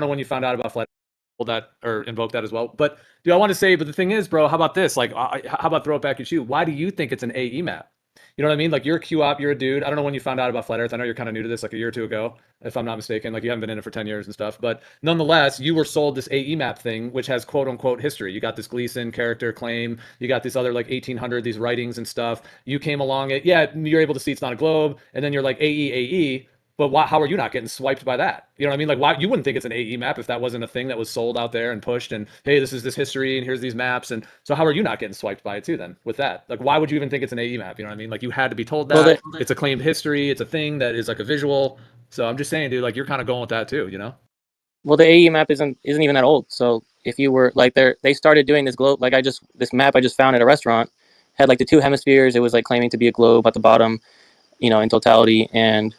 know when you found out about flat that or invoke that as well. But dude, I want to say, but the thing is, bro, how about this? Like, how about throw it back at you? Why do you think it's an AE map? You know what I mean? Like you're a QOP, you're a dude. I don't know when you found out about flat Earth. I know you're kind of new to this, like a year or two ago, if I'm not mistaken. Like you haven't been in it for 10 years and stuff. But nonetheless, you were sold this AE map thing, which has quote unquote history. You got this Gleason character claim. You got this other like 1800, these writings and stuff. You came along it. Yeah, you're able to see it's not a globe. And then you're like AE. But why, how are you not getting swiped by that? You know what I mean? Like, why you wouldn't think it's an AE map if that wasn't a thing that was sold out there and pushed. And hey, this is this history, and here's these maps. And so, how are you not getting swiped by it too? Then with that, like, why would you even think it's an AE map? You know what I mean? Like, you had to be told Well, that it's a claimed history. It's a thing that is like a visual. So I'm just saying, dude, like, you're kind of going with that too. You know? the AE map isn't even that old. So if you were like they started doing this globe, like this map I just found at a restaurant had like the two hemispheres. It was like claiming to be a globe at the bottom, in totality, and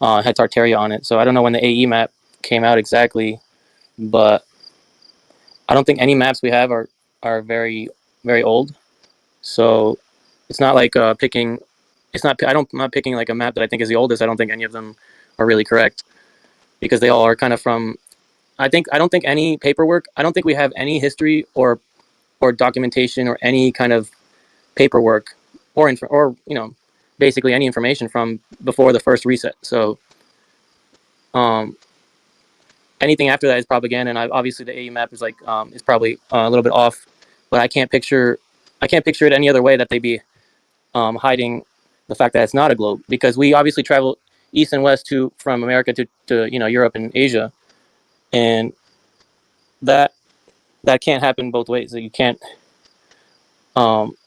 had Tartaria on it. So I don't know when the AE map came out exactly, but I don't think any maps we have are very very old. So it's not like picking. It's not. I'm not picking like a map that I think is the oldest. I don't think any of them are really correct because they all are kind of from. I don't think any paperwork. I don't think we have any history or documentation or any kind of paperwork or basically any information from before the first reset. So um, anything after that is propaganda, and obviously the AE map is probably a little bit off, but I can't picture it any other way that they be hiding the fact that it's not a globe, because we obviously travel east and west from America to Europe and Asia, and that can't happen both ways. So you can't um,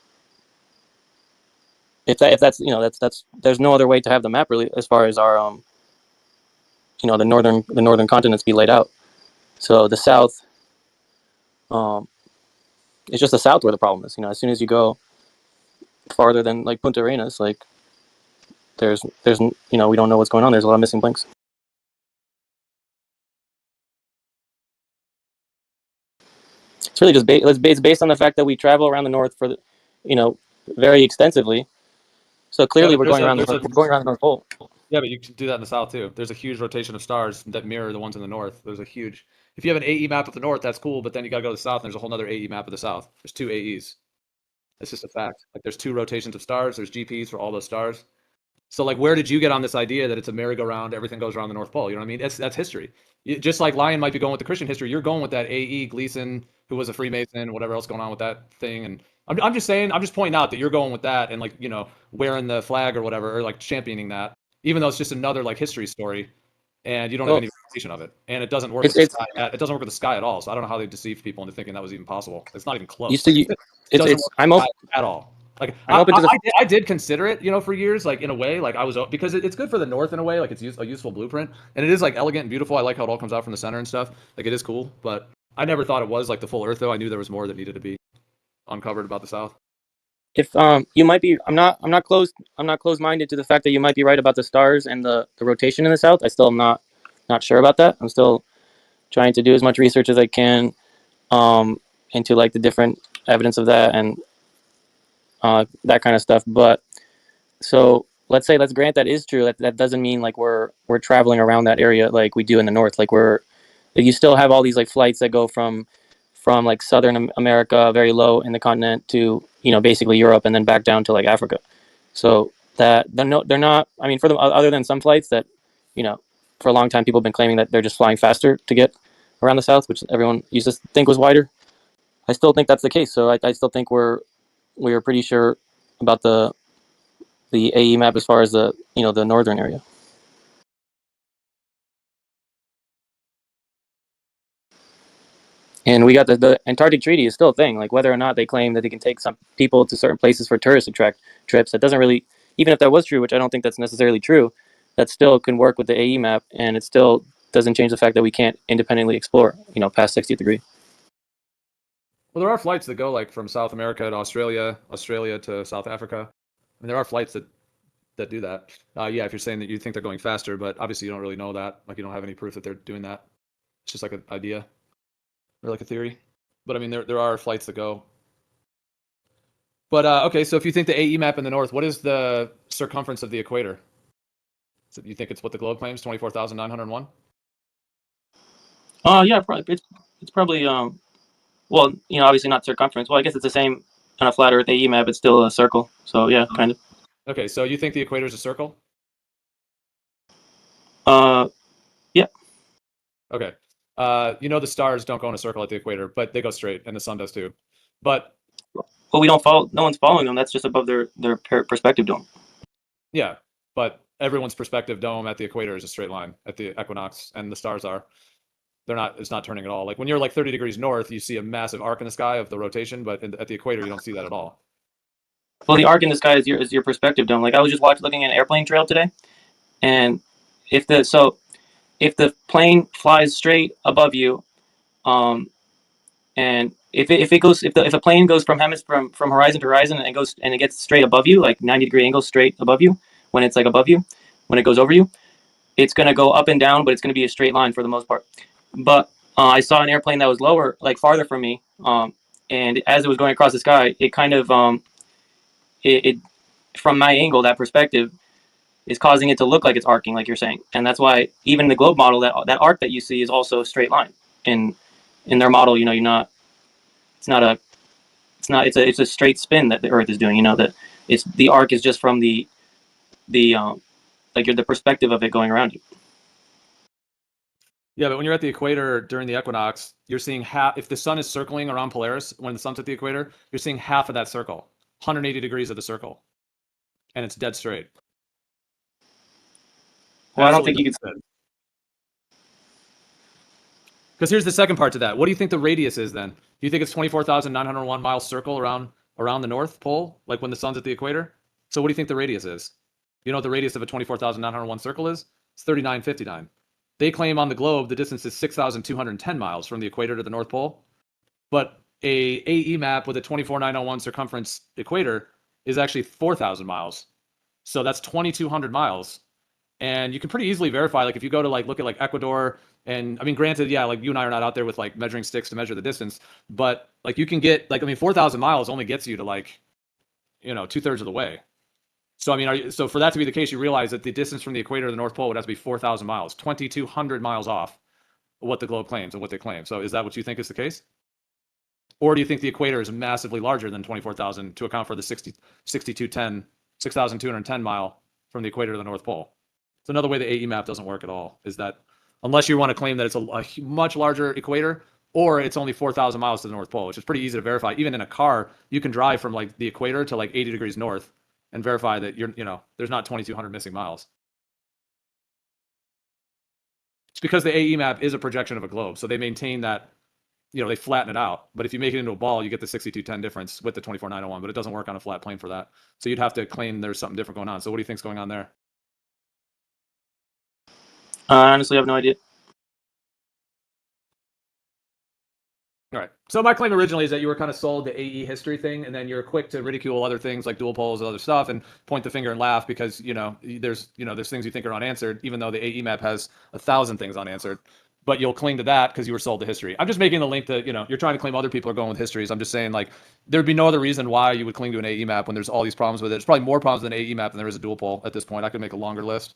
if that's that's there's no other way to have the map really as far as our the northern continents be laid out. So the south, um, it's just the south where the problem is. As soon as you go farther than like Punta Arenas, like there's we don't know what's going on. There's a lot of missing links. It's really just it's based on the fact that we travel around the north very extensively. So Yeah, clearly but we're going around the North Pole. yeah, but you can do that in the south too. There's a huge rotation of stars that mirror the ones in the north. There's a huge. If you have an AE map of the north, that's cool. But then you got to go to the south, and there's a whole other AE map of the south. There's two AEs. It's just a fact. Like there's two rotations of stars. There's GPs for all those stars. So like, where did you get on this idea that it's a merry-go-round, everything goes around the North Pole? You know what I mean? That's history. Just like Lion might be going with the Christian history, you're going with that AE Gleason, who was a Freemason, whatever else going on with that thing. And I'm just saying, I'm just pointing out that you're going with that and like wearing the flag or whatever, or like championing that, even though it's just another like history story, and you don't have Well, any representation of it, and it doesn't work with it's the it's sky. It doesn't work with the sky at all. So I don't know how they deceived people into thinking that was even possible. It's not even you close. see, It doesn't work with the sky at all. Like I'm open to the I did consider it, for years, like in a way, like I was because it's good for the North in a way, like it's a useful blueprint, and it is like elegant and beautiful. I like how it all comes out from the center and stuff. Like it is cool, but I never thought it was like the full Earth though. I knew there was more that needed to be uncovered about the South. if you might be I'm not closed minded to the fact that you might be right about the stars and the rotation in the south. I still am not sure about that. I'm still trying to do as much research as I can into like the different evidence of that and that kind of stuff. But so let's grant that is true. That doesn't mean like we're traveling around that area like we do in the north. Like you still have all these like flights that go from like southern America, very low in the continent, to basically Europe, and then back down to like Africa. So that they're not. I mean, for them, other than some flights that you know for a long time people have been claiming that they're just flying faster to get around the south, which everyone used to think was wider. I still think that's the case. So I still think we are pretty sure about the AE map as far as the northern area. And we got the Antarctic Treaty is still a thing. Like whether or not they claim that they can take some people to certain places for tourist attract trips, that doesn't really, even if that was true, which I don't think that's necessarily true, that still can work with the AE map, and it still doesn't change the fact that we can't independently explore, past 60th degree. Well, there are flights that go like from South America to Australia, Australia to South Africa. I mean, there are flights that do that. Yeah, if you're saying that you think they're going faster, but obviously you don't really know that. Like you don't have any proof that they're doing that. It's just like an idea or like a theory. But I mean, there are flights that go. But okay, so if you think the AE map in the north, what is the circumference of the equator? So you think it's what the globe claims, 24,901? Yeah, probably it's probably well, obviously not circumference. Well, I guess it's the same on a flat Earth AE map. It's still a circle. So yeah, kind of. Okay, so you think the equator is a circle? Uh, yeah. Okay. The stars don't go in a circle at the equator, but they go straight, and the sun does too. But Well, we don't follow. No one's following them. That's just above their perspective dome. yeah, but everyone's perspective dome at the equator is a straight line at the equinox, and the stars are. They're not. It's not turning at all. Like when you're like 30 degrees north, you see a massive arc in the sky of the rotation, but at the equator, you don't see that at all. Well, the arc in the sky is your perspective dome. Like I was just looking at an airplane trail today, and if the plane flies straight above you, um, and if a plane goes from horizon to horizon and it gets straight above you, like 90-degree angle straight above you, when it's like above you, when it goes over you, it's gonna go up and down, but it's gonna be a straight line for the most part. But I saw an airplane that was lower, like farther from me, and as it was going across the sky, it kind of it from my angle, that perspective is causing it to look like it's arcing, like you're saying, and that's why even the globe model, that arc that you see is also a straight line. In their model, you're not. It's not a. It's not. It's a straight spin that the Earth is doing. That it's the arc is just from the like the perspective of it going around you. Yeah, but when you're at the equator during the equinox, you're seeing half. If the sun is circling around Polaris when the sun's at the equator, you're seeing half of that circle, 180 degrees of the circle, and it's dead straight. Well, I don't think you could. Because here's the second part to that. What do you think the radius is then? Do you think it's 24,901 miles circle around the North Pole, like when the sun's at the equator? So what do you think the radius is? You know what the radius of a 24,901 circle is? It's 3959. They claim on the globe the distance is 6,210 miles from the equator to the North Pole, but a AE map with a 24,901 circumference equator is actually 4,000 miles. So that's 2,200 miles. And you can pretty easily verify, like if you go to like look at like Ecuador, and I mean, granted, yeah, like you and I are not out there with like measuring sticks to measure the distance, but like you can get like, I mean, 4,000 miles only gets you to like, 2/3 of the way. So I mean, so for that to be the case, you realize that the distance from the equator to the North Pole would have to be 4,000 miles, 2,200 miles off what the globe claims and what they claim. So is that what you think is the case? Or do you think the equator is massively larger than 24,000 to account for the 6,210 mile from the equator to the North Pole? It's another way the AE map doesn't work at all, is that unless you want to claim that it's a much larger equator, or it's only 4,000 miles to the North Pole, which is pretty easy to verify. Even in a car, you can drive from like the equator to like 80 degrees north and verify that there's not 2,200 missing miles. It's because the AE map is a projection of a globe, so they maintain that, they flatten it out. But if you make it into a ball, you get the 6210 difference with the 24901, but it doesn't work on a flat plane for that. So you'd have to claim there's something different going on. So what do you think's going on there? I honestly have no idea. All right. So my claim originally is that you were kind of sold the AE history thing, and then you're quick to ridicule other things like dual poles and other stuff, and point the finger and laugh because there's things you think are unanswered, even though the AE map has 1,000 things unanswered. But you'll cling to that because you were sold the history. I'm just making the link that you're trying to claim other people are going with histories. I'm just saying like there'd be no other reason why you would cling to an AE map when there's all these problems with it. There's probably more problems with an AE map than there is a dual pole at this point. I could make a longer list.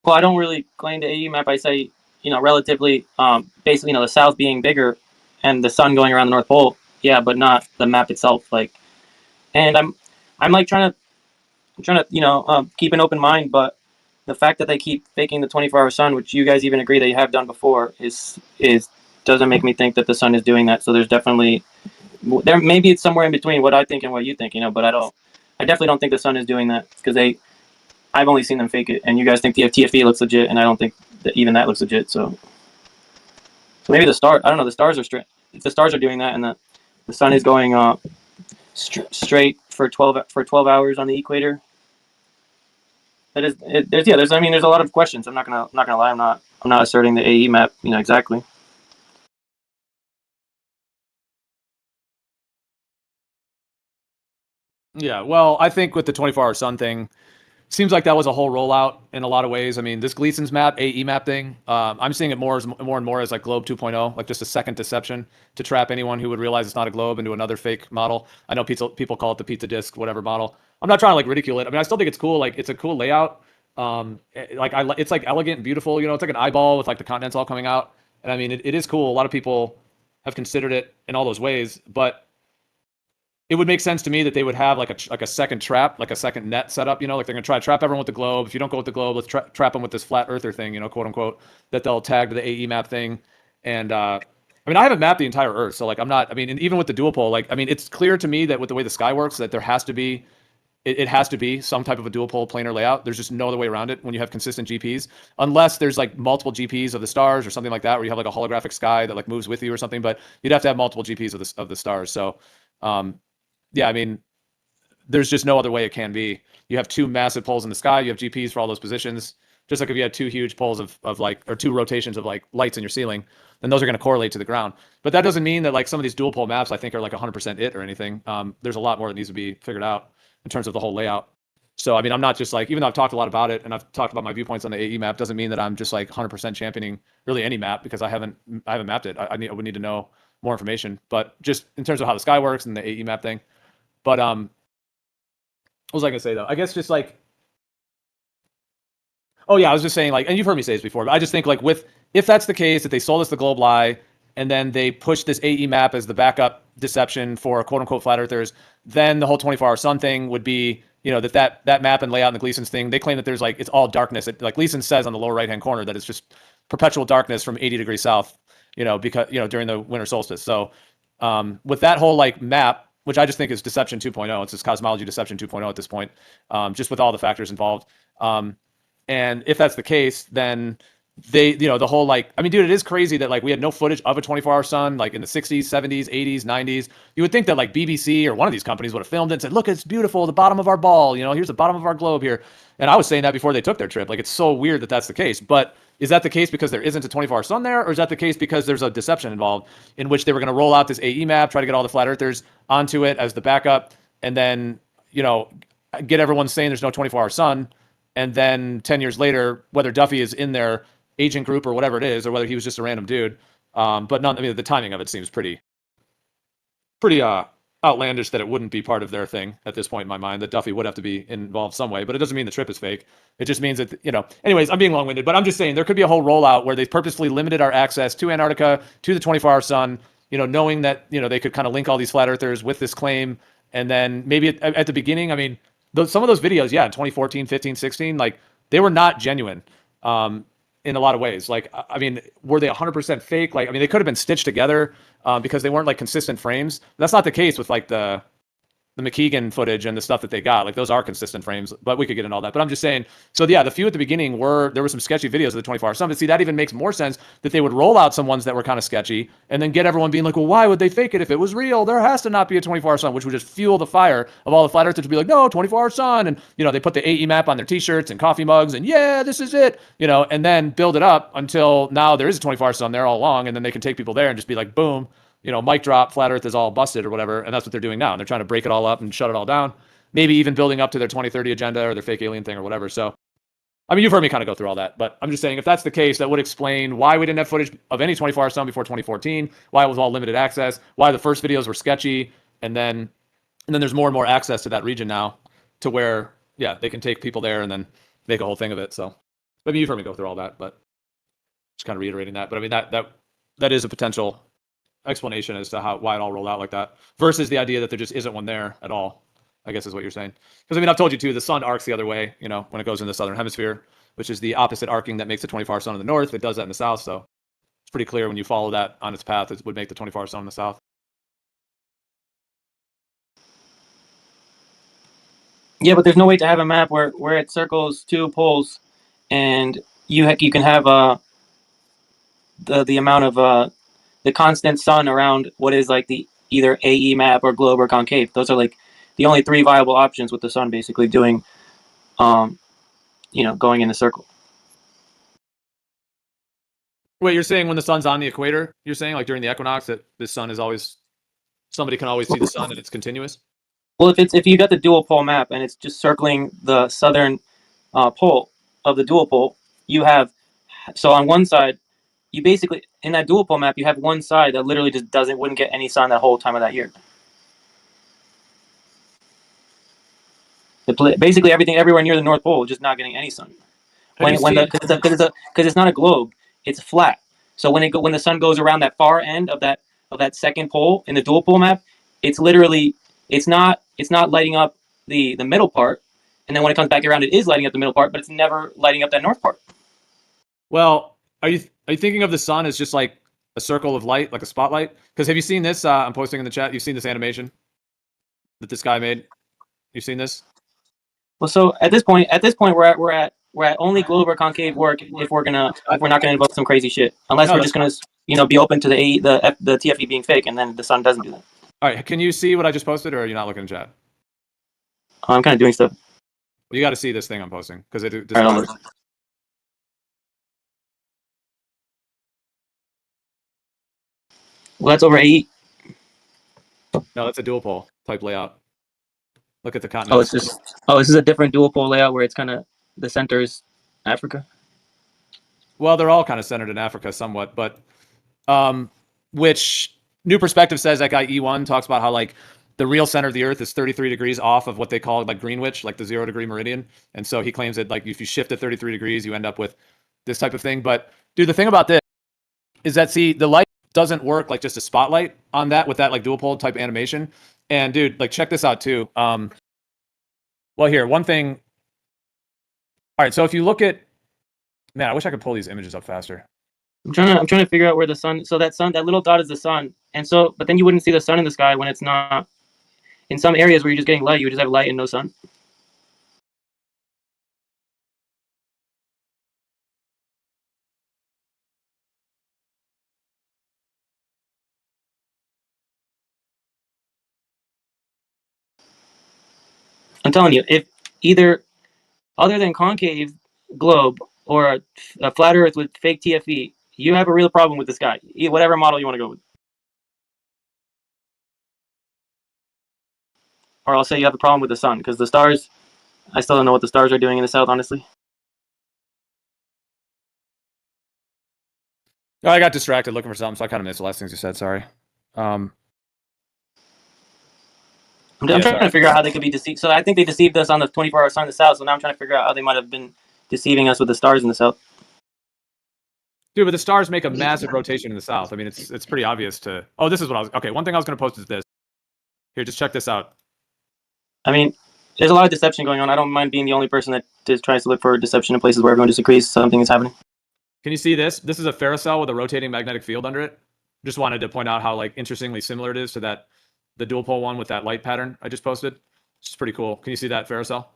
Well, I don't really claim the AE map. I say, relatively, basically, the South being bigger and the sun going around the North Pole. Yeah, but not the map itself. Like, and I'm like trying to, keep an open mind. But the fact that they keep faking the 24-hour sun, which you guys even agree that you have done before, is doesn't make me think that the sun is doing that. So there's definitely maybe it's somewhere in between what I think and what you think, But I definitely don't think the sun is doing that because I've only seen them fake it, and you guys think the TFE looks legit, and I don't think that even that looks legit. So maybe I don't know. The stars are straight. If the stars are doing that, and the sun is going straight for 12 hours on the equator, there's a lot of questions. I'm not gonna lie. I'm not asserting the AE map, exactly. Yeah, well, I think with the 24-hour sun thing, seems like that was a whole rollout in a lot of ways. I mean, this Gleason's map, AE map thing, I'm seeing it more and more as like Globe 2.0, like just a second deception to trap anyone who would realize it's not a globe into another fake model. I know people call it the pizza disc, whatever model. I'm not trying to like ridicule it. I mean, I still think it's cool. Like it's a cool layout. It's like elegant and beautiful. It's like an eyeball with like the continents all coming out. And I mean, it is cool. A lot of people have considered it in all those ways, but it would make sense to me that they would have like a second trap, like a second net setup. You know, like they're gonna try to trap everyone with the globe. If you don't go with the globe, let's trap them with this flat earther thing. You know, quote unquote, that they'll tag to the AE map thing. And I mean, I haven't mapped the entire Earth, so like I'm not. I mean, and even with the dual pole, like I mean, it's clear to me that with the way the sky works, that there has to be it has to be some type of a dual pole planar layout. There's just no other way around it when you have consistent GPs, unless there's like multiple GPs of the stars or something like that, where you have like a holographic sky that like moves with you or something. But you'd have to have multiple GPs of the stars. So, yeah, I mean, there's just no other way it can be. You have two massive poles in the sky. You have GPs for all those positions. Just like if you had two huge poles of like, or two rotations of like lights in your ceiling, then those are going to correlate to the ground. But that doesn't mean that like some of these dual pole maps I think are like 100% it or anything. There's a lot more that needs to be figured out in terms of the whole layout. So I mean, I'm not just like, even though I've talked a lot about it and I've talked about my viewpoints on the AE map, doesn't mean that I'm just like 100% championing really any map, because I haven't mapped it. I would need to know more information. But just in terms of how the sky works and the AE map thing. But what was I gonna say though? I guess just like, oh yeah, I was just saying like, and you've heard me say this before, but I just think like if that's the case, that they sold us the globe lie and then they pushed this AE map as the backup deception for quote unquote flat earthers, then the whole 24-hour sun thing would be, you know, that map and layout and the Gleason's thing, they claim that there's like, it's all darkness. Like Gleason says on the lower right hand corner that it's just perpetual darkness from 80 degrees south, you know, because, you know, during the winter solstice. So with that whole like map, which I just think is deception 2.0, it's just cosmology deception 2.0 at this point, just with all the factors involved. And if that's the case, then they, you know, the whole like, I mean, dude, it is crazy that like we had no footage of a 24-hour sun like in the 60s, 70s, 80s, 90s. You would think that like BBC or one of these companies would have filmed it and said, look, it's beautiful, the bottom of our ball, you know, here's the bottom of our globe here. And I was saying that before they took their trip. Like, it's so weird that that's the case. But is that the case because there isn't a 24-hour sun there? Or is that the case because there's a deception involved in which they were going to roll out this AE map, try to get all the flat earthers onto it as the backup, and then, you know, get everyone saying there's no 24-hour sun. And then 10 years later, whether Duffy is in their agent group or whatever it is, or whether he was just a random dude. But I mean, the timing of it seems pretty outlandish that it wouldn't be part of their thing at this point in my mind, that Duffy would have to be involved some way. But it doesn't mean the trip is fake. It just means that, you know, anyways, I'm being long-winded, but I'm just saying there could be a whole rollout where they purposely limited our access to Antarctica, to the 24-hour sun, you know, knowing that, you know, they could kind of link all these flat earthers with this claim. And then maybe at the beginning, I mean, some of those videos, yeah, in 2014, 15, 16, like they were not genuine in a lot of ways. Like, I mean, were they 100% fake? Like, I mean, they could have been stitched together because they weren't like consistent frames. That's not the case with like the McKeegan footage and the stuff that they got. Like, those are consistent frames, but we could get into all that. But I'm just saying, so yeah, the few at the beginning there were some sketchy videos of the 24-hour sun. But see, that even makes more sense that they would roll out some ones that were kind of sketchy and then get everyone being like, well, why would they fake it if it was real? There has to not be a 24-hour sun, which would just fuel the fire of all the flat earthers to be like, no, 24-hour sun. And, you know, they put the AE map on their t-shirts and coffee mugs and yeah, this is it, you know, and then build it up until now there is a 24-hour sun there all along. And then they can take people there and just be like, boom, you know, mic drop, flat earth is all busted or whatever. And that's what they're doing now. And they're trying to break it all up and shut it all down. Maybe even building up to their 2030 agenda or their fake alien thing or whatever. So, I mean, you've heard me kind of go through all that, but I'm just saying if that's the case, that would explain why we didn't have footage of any 24-hour sun before 2014, why it was all limited access, why the first videos were sketchy. And then there's more and more access to that region now to where, yeah, they can take people there and then make a whole thing of it. So, I mean, you've heard me go through all that, but just kind of reiterating that. But I mean, that is a potential explanation as to why it all rolled out like that versus the idea that there just isn't one there at all, I guess is what you're saying. Because I mean, I've told you too, the sun arcs the other way, you know, when it goes in the southern hemisphere, which is the opposite arcing that makes the 24-hour sun in the north. It does that in the south. So it's pretty clear when you follow that on its path, it would make the 24-hour sun in the south. Yeah, but there's no way to have a map where it circles two poles, and you can have the amount of the constant sun around what is like the either AE map or globe or concave. Those are like the only three viable options with the sun basically doing, you know, going in a circle. Wait, you're saying when the sun's on the equator, you're saying like during the equinox that the sun is always, somebody can always see the sun and it's continuous? Well, if you got the dual pole map and it's just circling the southern pole of the dual pole, you have, so on one side, you basically, in that dual pole map, you have one side that literally just wouldn't get any sun that whole time of that year. Basically everything everywhere near the North Pole is just not getting any sun. Because it's not a globe, it's flat. So when the sun goes around that far end of that second pole in the dual pole map, it's literally it's not lighting up the middle part, and then when it comes back around, it is lighting up the middle part, but it's never lighting up that north part. Well, are you thinking of the sun as just like a circle of light, like a spotlight? Because have you seen this? I'm posting in the chat. You've seen this animation that this guy made. You've seen this? Well, so at this point, we're at only globe or concave work if we're not gonna invoke some crazy shit, unless No, we're that's just gonna be open to the TFE being fake, and then the sun doesn't do that. all right. Can you see what I just posted, or are you not looking in chat? I'm kind of doing stuff. Well, you got to see this thing I'm posting because it. All right, I'll look. Well, that's over 8. No, that's a dual pole type layout. Look at the Oh, continent. it's just this is a different dual pole layout where it's kind of the center is Africa. Well, they're all kind of centered in Africa somewhat, but which New Perspective says that guy E1 talks about how like the real center of the Earth is 33 degrees off of what they call like Greenwich, like the 0-degree meridian, and so he claims that like if you shift it 33 degrees, you end up with this type of thing. But dude, the thing about this is that see the light doesn't work like just a spotlight on that with that like dual pole type animation. And dude, like check this out too. Well, here one thing. All right, so if you look at man, I wish I could pull these images up faster. I'm trying to figure out where the sun. So that little dot is the sun, and so but then you wouldn't see the sun in the sky when it's not. In some areas where you're just getting light, you would just have light and no sun. I'm telling you, if either other than concave globe or a flat Earth with fake TFE, you have a real problem with the sky. Whatever model you want to go with. Or I'll say you have a problem with the sun, because the stars, I still don't know what the stars are doing in the south, honestly. Oh, I got distracted looking for something, so I kind of missed the last things you said. Sorry. I'm trying to figure out how they could be deceived. So I think they deceived us on the 24-hour sun in the south, so now I'm trying to figure out how they might have been deceiving us with the stars in the south. Dude, but the stars make a massive rotation in the south. I mean, it's pretty obvious to... Oh, this is what I was... Okay, one thing I was going to post is this. Here, just check this out. I mean, there's a lot of deception going on. I don't mind being the only person that just tries to look for deception in places where everyone disagrees something is happening. Can you see this? This is a ferrocell with a rotating magnetic field under it. Just wanted to point out how like interestingly similar it is to that the dual pole one with that light pattern I just posted. It's pretty cool. Can you see that ferrocell?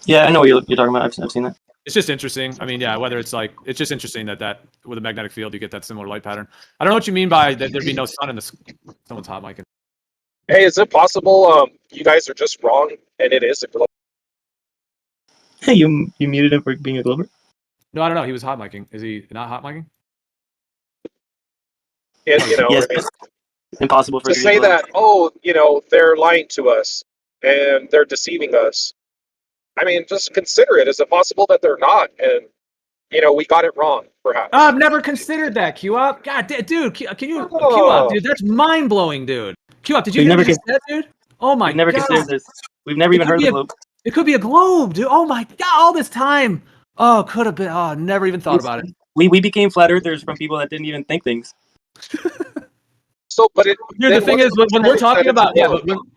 Yeah, I know what you're talking about. I've seen that. It's just interesting. I mean, yeah, whether it's like it's just interesting that with a magnetic field you get that similar light pattern. I don't know what you mean by that there'd be no sun in the... Someone's hot micing. Hey, is it possible you guys are just wrong and it is a globe? Hey, you muted him for being a glober? No, I don't know. He was hot micing. Is he not hot micing? And, you know, Yes, I mean, impossible for to say that, oh, you know, they're lying to us and they're deceiving us. I mean, just consider it. Is it possible that they're not? And, you know, we got it wrong, perhaps. Oh, I've never considered that, Q-Up. God, dude, can you... Q-Up, dude, that's mind-blowing, dude. Q-Up, did you hear what you said, dude? Oh, my God. We've never considered this. We've never even heard of the globe. It could be a globe, dude. Oh, my God, all this time. Oh, could have been. Oh, never even thought about it. We became flat earthers from people that didn't even think things. So, but it... Dude, the thing is, when we're talking about... Yeah,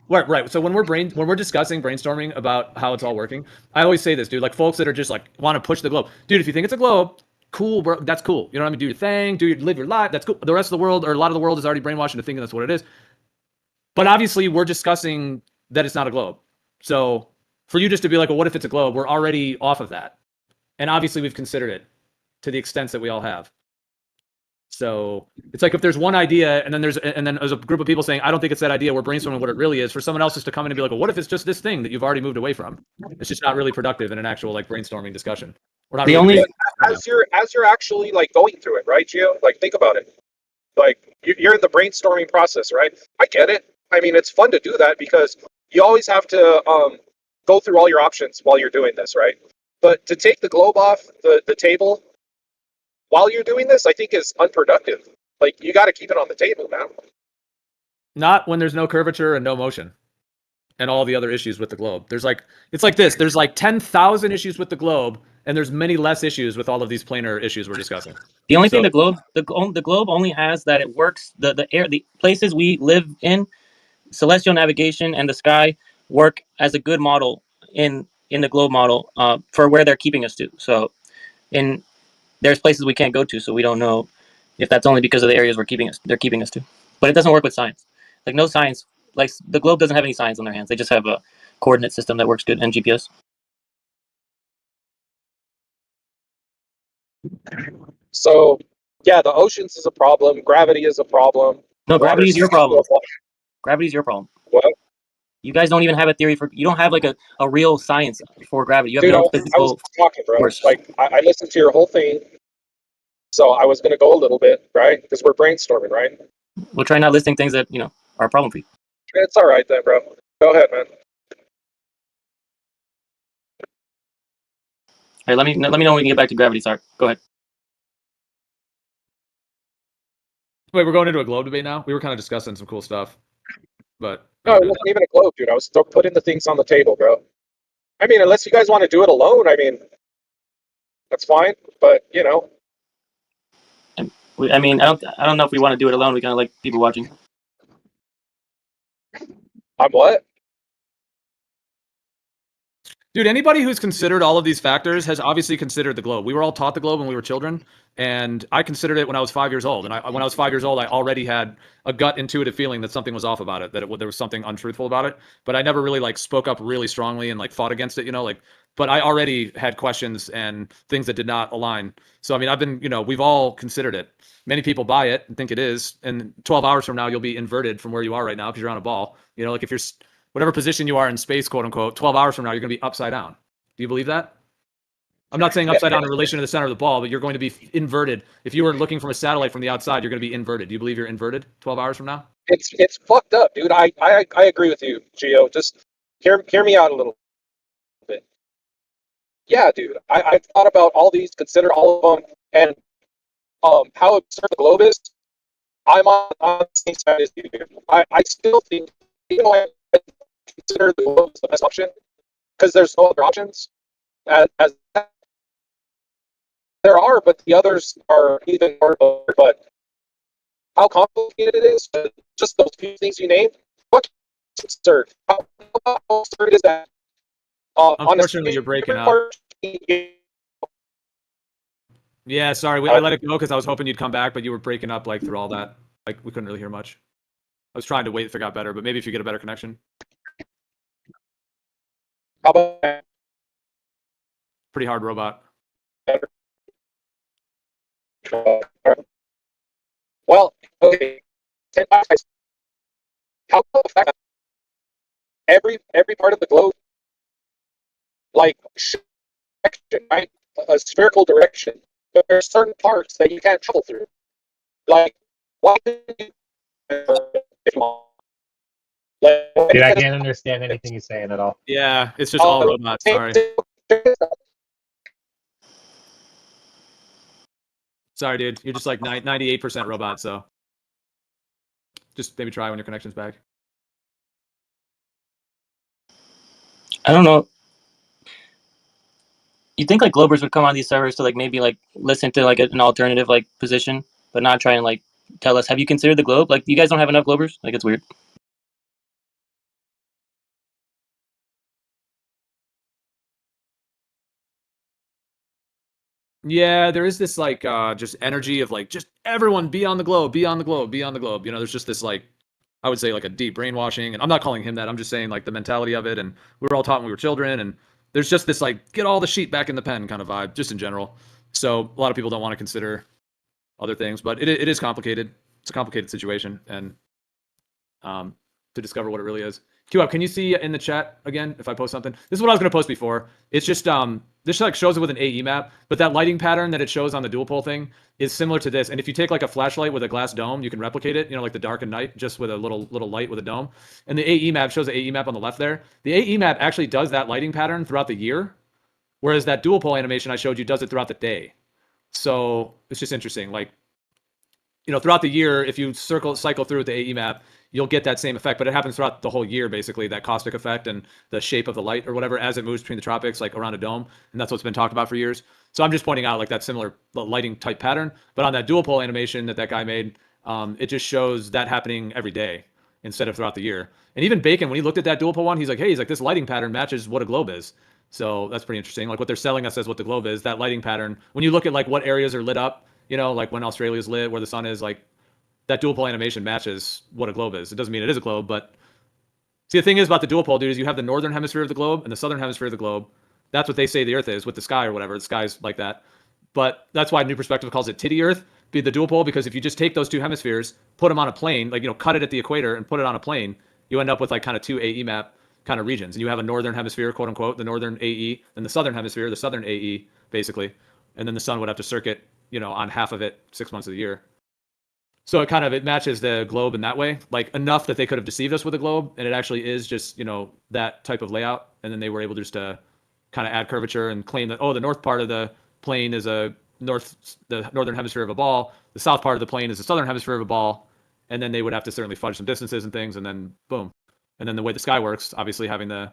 but right. So when we're discussing, brainstorming about how it's all working, I always say this, dude, like folks that are just like, want to push the globe. Dude, if you think it's a globe, cool, bro. That's cool. You know what I mean? Do your thing, live your life. That's cool. The rest of the world, or a lot of the world, is already brainwashed into thinking that's what it is. But obviously, we're discussing that it's not a globe. So for you just to be like, well, what if it's a globe? We're already off of that. And obviously, we've considered it to the extent that we all have. So it's like if there's one idea and then there's a group of people saying, I don't think it's that idea, we're brainstorming what it really is, for someone else just to come in and be like, well, what if it's just this thing that you've already moved away from? It's just not really productive in an actual like brainstorming discussion. We're not as you're actually like going through it, right, Gio? Like think about it. Like you're in the brainstorming process, right? I get it. I mean, it's fun to do that because you always have to go through all your options while you're doing this, right? But to take the globe off the table while you're doing this, I think is unproductive. Like you got to keep it on the table now. Not when there's no curvature and no motion and all the other issues with the globe. It's like this. There's like 10,000 issues with the globe and there's many less issues with all of these planar issues we're discussing. The only thing So- the globe only has that it works. The places we live in, celestial navigation and the sky work as a good model in the globe model for where they're keeping us to. So, in there's places we can't go to, so we don't know if that's only because of the areas they're keeping us to. But it doesn't work with science. Like no science. Like the globe doesn't have any science on their hands. They just have a coordinate system that works good and GPS. So, yeah, the oceans is a problem. Gravity is a problem. No, gravity is your problem. Water- Gravity is your problem. What? You guys don't even have a theory for. You don't have like a real science for gravity. You have Dude, no I was physical talking, bro. force. Like, I listened to your whole thing, so I was going to go a little bit, right? Because we're brainstorming, right? We'll try not listing things that are a problem for you. It's all right then, bro. Go ahead, man. All right, let me know when we can get back to gravity. Sorry, go ahead. Wait, we're going into a globe debate now. We were kind of discussing some cool stuff, but No, it wasn't even a globe, dude. I was still putting the things on the table, bro. I mean, unless you guys want to do it alone, I mean, that's fine. But I mean, I don't know if we want to do it alone. We kind of like people watching. I'm what? dude, anybody who's considered all of these factors has obviously considered the globe. We were all taught the globe when we were children, and I considered it when I was 5 years old. And when I was 5 years old, I already had a gut intuitive feeling that something was off about it, that there was something untruthful about it. But I never really like spoke up really strongly and like fought against it, But I already had questions and things that did not align. So I mean, we've all considered it. Many people buy it and think it is, and 12 hours from now you'll be inverted from where you are right now because you're on a ball. Like if you're whatever position you are in space, quote unquote, 12 hours from now, you're going to be upside down. Do you believe that? I'm not saying upside down in relation to the center of the ball, but you're going to be inverted. If you were looking from a satellite from the outside, you're going to be inverted. Do you believe you're inverted 12 hours from now? It's fucked up, dude. I agree with you, Gio. Just hear me out a little bit. Yeah, dude. I've thought about all these, considered all of them, and how absurd the globe is. I'm on the same side as you, dude. I still think, even though I consider the globe the best option, because there's no other options. As there are, but the others are even more. But how complicated it is, just those few things you named, what absurd? How absurd is that? Unfortunately, you're breaking up. Yeah, sorry. I let it go because I was hoping you'd come back, but you were breaking up like through all that. Like we couldn't really hear much. I was trying to wait if it got better, but maybe if you get a better connection. How about that? Pretty hard robot. Well, okay. How about the fact that every part of the globe, like direction, right? A spherical direction, but there are certain parts that you can't travel through. Like, why did you? Dude, I can't understand anything he's saying at all. Yeah, it's just all robots. Sorry. Sorry, dude. You're just like 98% robot, so just maybe try when your connection's back. I don't know. You think like Globers would come on these servers to like maybe like listen to like an alternative like position, but not try and like tell us, have you considered the globe? Like you guys don't have enough Globers? Like it's weird. Yeah, there is this like just energy of like just everyone be on the globe, be on the globe, be on the globe. There's just this like I would say like a deep brainwashing, and I'm not calling him that. I'm just saying like the mentality of it, and we were all taught when we were children, and there's just this like get all the sheep back in the pen kind of vibe, just in general. So a lot of people don't want to consider other things, but it is complicated. It's a complicated situation, and to discover what it really is. Q up, can you see in the chat again if I post something? This is what I was going to post before. It's just this like shows it with an AE map, but that lighting pattern that it shows on the dual pole thing is similar to this. And if you take like a flashlight with a glass dome, you can replicate it. Like the dark and night, just with a little light with a dome. And the AE map shows the AE map on the left there. The AE map actually does that lighting pattern throughout the year, whereas that dual pole animation I showed you does it throughout the day. So it's just interesting. Like you know, throughout the year, if you cycle through with the AE map, you'll get that same effect, but it happens throughout the whole year, basically, that cosmic effect and the shape of the light or whatever as it moves between the tropics, like around a dome. And that's what's been talked about for years. So I'm just pointing out like that similar lighting type pattern. But on that dual pole animation that guy made, it just shows that happening every day instead of throughout the year. And even Bacon, when he looked at that dual pole one, he's like, hey, this lighting pattern matches what a globe is. So that's pretty interesting. Like what they're selling us as what the globe is, that lighting pattern. When you look at like what areas are lit up, you know, like when Australia's lit, where the sun is, like that dual pole animation matches what a globe is. It doesn't mean it is a globe, but see, the thing is about the dual pole, dude, is you have the northern hemisphere of the globe and the southern hemisphere of the globe. That's what they say the Earth is with the sky or whatever. The sky's like that. But that's why New Perspective calls it titty Earth, be the dual pole, because if you just take those two hemispheres, put them on a plane, like, you know, cut it at the equator and put it on a plane, you end up with like kind of two AE map kind of regions. And you have a northern hemisphere, quote unquote, the northern AE, and the southern hemisphere, the southern AE, basically. And then the sun would have to circuit, you know, on half of it 6 months of the year. So it matches the globe in that way, like enough that they could have deceived us with a globe, and it actually is just, you know, that type of layout. And then they were able just to kind of add curvature and claim that, oh, the north part of the plane is the northern hemisphere of a ball, the south part of the plane is the southern hemisphere of a ball, and then they would have to certainly fudge some distances and things, and then boom. And then the way the sky works, obviously having the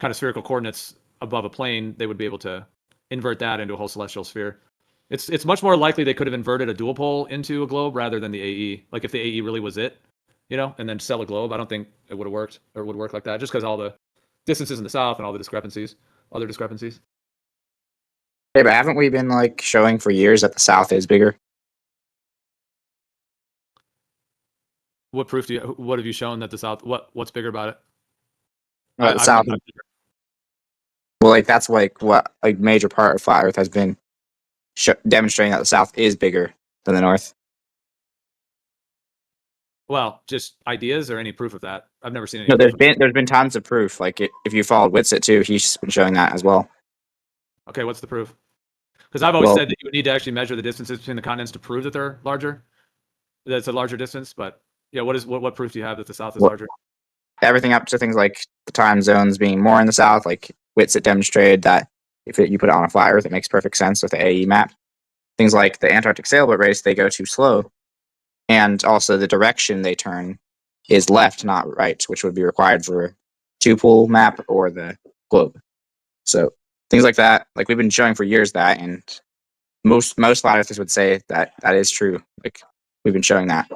kind of spherical coordinates above a plane, they would be able to invert that into a whole celestial sphere. It's much more likely they could have inverted a dual pole into a globe rather than the AE. Like if the AE really was it, you know, and then sell a globe, I don't think it would have worked or would work like that, just because all the distances in the south and all the other discrepancies. Hey, but haven't we been like showing for years that the South is bigger? What proof what have you shown that the south? What's bigger about it? The South. Well, like that's like what a major part of flat Earth has been demonstrating that the South is bigger than the North. Well, just ideas or any proof of that? I've never seen any. No, there's been tons of proof. Like if you followed Witsit too, he's been showing that as well. Okay, what's the proof? Because I've always said that you would need to actually measure the distances between the continents to prove that they're larger. That's a larger distance, but yeah, what proof do you have that the South is larger? Everything up to things like the time zones being more in the South. Like Witsit demonstrated that if you put it on a flat Earth, it makes perfect sense with the AE map. Things like the Antarctic sailboat race, they go too slow, and also the direction they turn is left, not right, which would be required for two-pole map or the globe. So things like that, like we've been showing for years that, and most flat earthers would say that that is true. Like we've been showing that.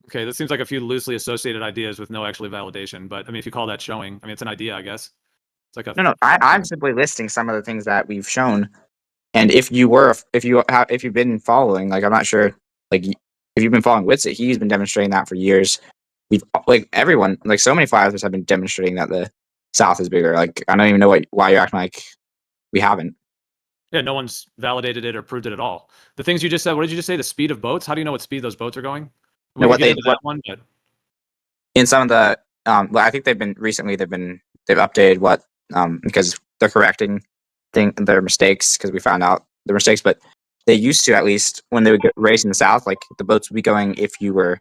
Okay, that seems like a few loosely associated ideas with no actually validation. But I mean, if you call that showing, I mean, it's an idea, I guess. It's like a No. I'm simply listing some of the things that we've shown. And if you've been following, like I'm not sure, like if you've been following Witsit, he's been demonstrating that for years. We've like everyone, like so many flat earthers have been demonstrating that the South is bigger. Like I don't even know why you're acting like we haven't. Yeah, no one's validated it or proved it at all. The things you just said, what did you just say? The speed of boats? How do you know what speed those boats are going? No, what in some of the I think they've updated what because they're correcting their mistakes because we found out their mistakes, but they used to, at least when they would race in the South, like the boats would be going, if you were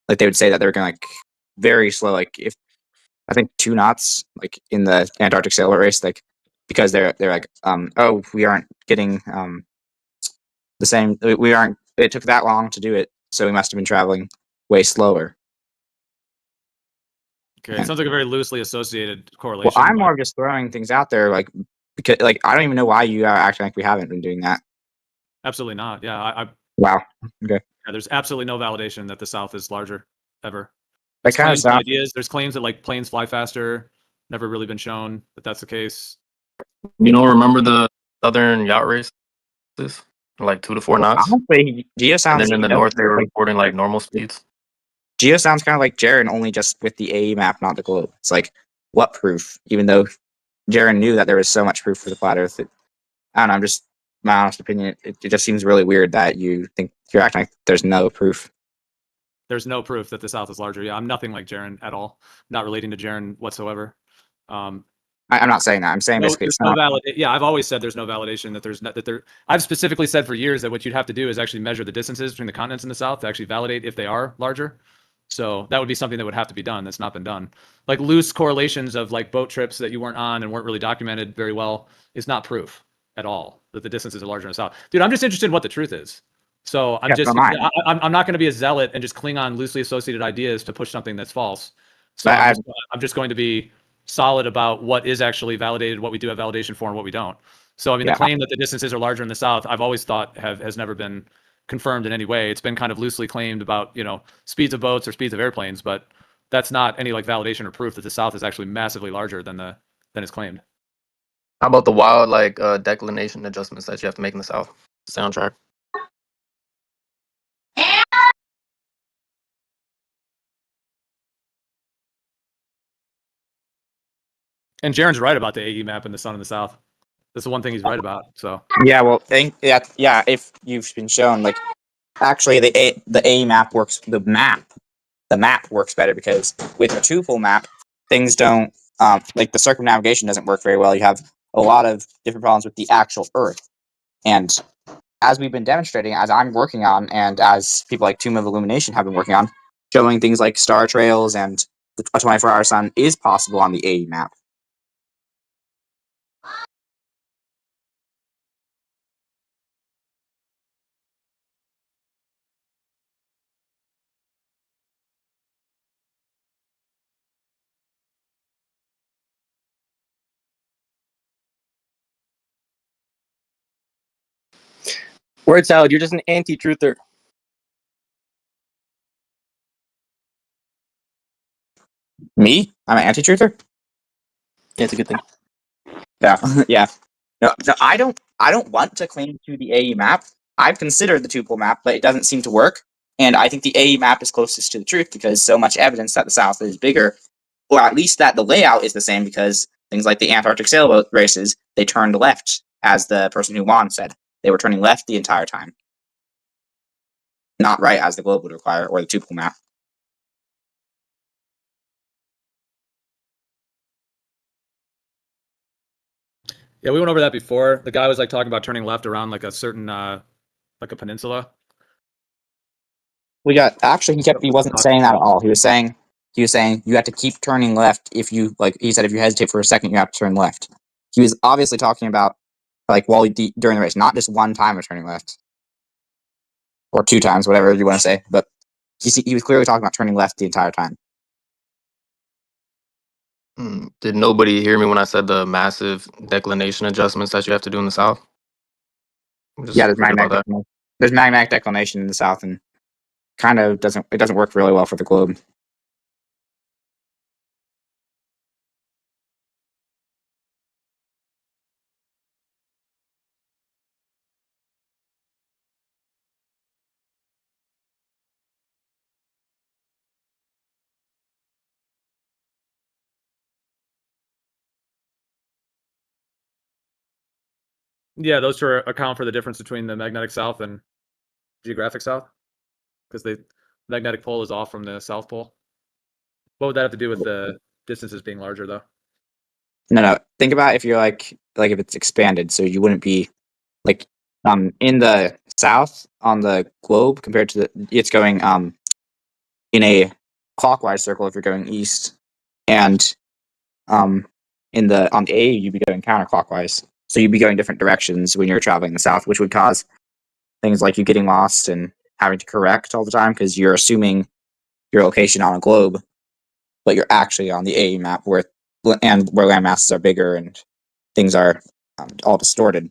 like, they would say that they were going like very slow, like if I think 2 knots, like in the Antarctic sailboat race, like because they're like oh, we aren't getting the same, it took that long to do it, so we must have been traveling way slower. Okay, it sounds like a very loosely associated correlation. Well, I'm more of just throwing things out there, like because like I don't even know why you are acting like we haven't been doing that. Absolutely not. Yeah, wow. Okay. Yeah, there's absolutely no validation that the South is larger ever. That kind of sounds. Ideas. There's claims that like planes fly faster. Never really been shown that that's the case. You don't remember the southern yacht races? Like 2 to 4 knots. Honestly, Geo sounds. And then in the north, they were reporting like normal speeds. Geo sounds kind of like Jaren, only just with the AE map, not the globe. It's like, what proof? Even though Jaren knew that there was so much proof for the flat Earth. I don't know. I'm just my honest opinion. It just seems really weird that you think you're acting like there's no proof. There's no proof that the South is larger. Yeah, I'm nothing like Jaren at all. Not relating to Jaren whatsoever. I'm not saying that. I'm saying basically it's not. Yeah, I've always said there's no validation that there's not, that there. I've specifically said for years that what you'd have to do is actually measure the distances between the continents in the South to actually validate if they are larger. So that would be something that would have to be done. That's not been done. Like loose correlations of like boat trips that you weren't on and weren't really documented very well is not proof at all that the distances are larger in the south. Dude, I'm just interested in what the truth is. So I'm Yeah, just so am I. I'm not going to be a zealot and just cling on loosely associated ideas to push something that's false. So I- I'm just going to be solid about what is actually validated, what we do have validation for, and what we don't. So I mean, Yeah. the claim that the distances are larger in the south, I've always thought has never been confirmed in any way. It's been kind of loosely claimed about speeds of boats or speeds of airplanes, but that's not any like validation or proof that the south is actually massively larger than is claimed. How about the wild like declination adjustments that you have to make in the South soundtrack? And Jaron's right about the AE map in the sun in the south. That's the one thing he's right about. So Yeah, well, yeah. If you've been shown, like, actually, the A map works. The map works better because with a tuple map, things don't like the circumnavigation doesn't work very well. You have a lot of different problems with the actual Earth, and as we've been demonstrating, as I'm working on, and as people like Tomb of Illumination have been working on, showing things like star trails and the 24-hour sun is possible on the A map. Word salad, you're just an anti-truther. Me? I'm an anti-truther? Yeah, it's a good thing. Yeah, yeah. No, I don't want to claim to the AE map. I've considered the tuple map, but it doesn't seem to work. And I think the AE map is closest to the truth because so much evidence that the South is bigger, or at least that the layout is the same because things like the Antarctic sailboat races, they turned left, as the person who won said. They were turning left the entire time. Not right as the globe would require, or the tuple map. yeah, we went over that before. The guy was like talking about turning left around like a certain like a peninsula. He wasn't saying that at all. He was saying you have to keep turning left if you like. He said if you hesitate for a second, you have to turn left. He was obviously talking about like during the race, not just one time of turning left or two times, whatever you want to say. But he was clearly talking about turning left the entire time. Did nobody hear me when I said the massive declination adjustments that you have to do in the South? Just Yeah, forget about that. there's magnetic declination in the south, and kind of doesn't work really well for the globe. Yeah, those two account for the difference between the magnetic south and geographic south, because the magnetic pole is off from the south pole. What would that have to do with the distances being larger, though? No. Think about if you're like if it's expanded, so you wouldn't be like in the south on the globe compared to it's going in a clockwise circle if you're going east, and in the on the A you'd be going counterclockwise. So you'd be going different directions when you're traveling in the south, which would cause things like you getting lost and having to correct all the time because you're assuming your location on a globe, but you're actually on the A map where land masses are bigger and things are all distorted.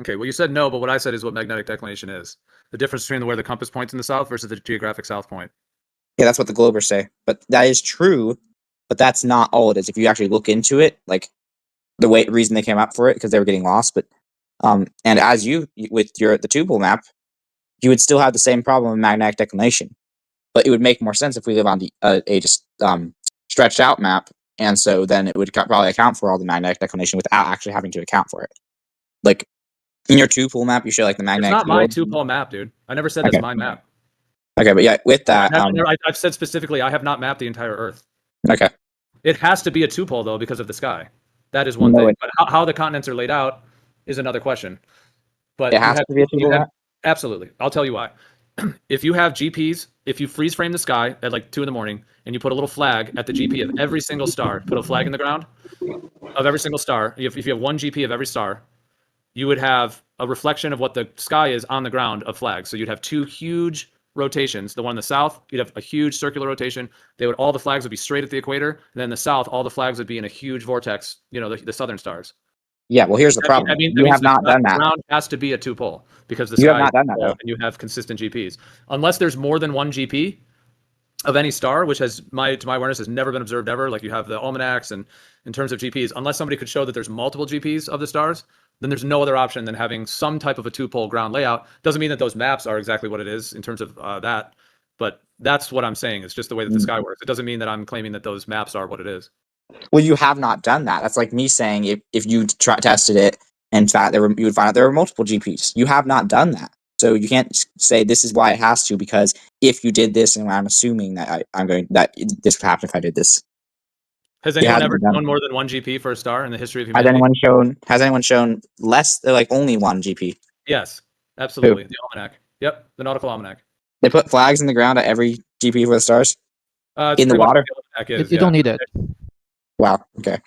Okay, well, you said no, but what I said is what magnetic declination is. The difference between where the compass points in the south versus the geographic south point. Yeah, that's what the globers say. But that is true, but that's not all it is. If you actually look into it, like the reason they came up for it because they were getting lost, but and as you with the tuple map, you would still have the same problem of magnetic declination. But it would make more sense if we live on the a just stretched out map, and so then it would probably account for all the magnetic declination without actually having to account for it. Like in your tuple map, you show like the It's magnetic. not my two-pole map, dude. I never said that's Okay. my map. Okay, but yeah, with that, I've said specifically I have not mapped the entire Earth. okay, It has to be a two-pole, though, because of the sky. That is one No, thing. But how the continents are laid out is another question. But it has to be a tuple map. absolutely. I'll tell you why. if you have GPs, if you freeze frame the sky at like 2 in the morning and you put a little flag at the GP of every single star, put a flag in the ground of every single star. If you have one GP of every star, you would have a reflection of what the sky is on the ground of flags. So you'd have two huge rotations. The one in the south, you'd have a huge circular rotation. All the flags would be straight at the equator. And then in the south, all the flags would be in a huge vortex, the southern stars. Yeah, well, here's the problem. You have not done that. The ground has to be a two pole because the You have sky not done that, is two-pole though. and you have consistent GPs. Unless there's more than one GP of any star, which to my awareness has never been observed ever. Like you have the almanacs, and in terms of GPs, unless somebody could show that there's multiple GPs of the stars, then there's no other option than having some type of a two-pole ground layout. Doesn't mean that those maps are exactly what it is in terms of that, but that's what I'm saying. It's just the way that the sky works. It doesn't mean that I'm claiming that those maps are what it is. Well, you have not done that. That's like me saying if you tested it and found you would find out there were multiple GPs. You have not done that. So you can't say this is why it has to, because if you did this, and I'm assuming that this would happen if I did this. Has anyone ever shown more than one GP for a star in the history of humanity? Has anyone shown less, like only one GP? Yes, absolutely. The almanac. Yep, the nautical almanac. They put flags in the ground at every GP for the stars? In the water? You don't need that. Wow, okay.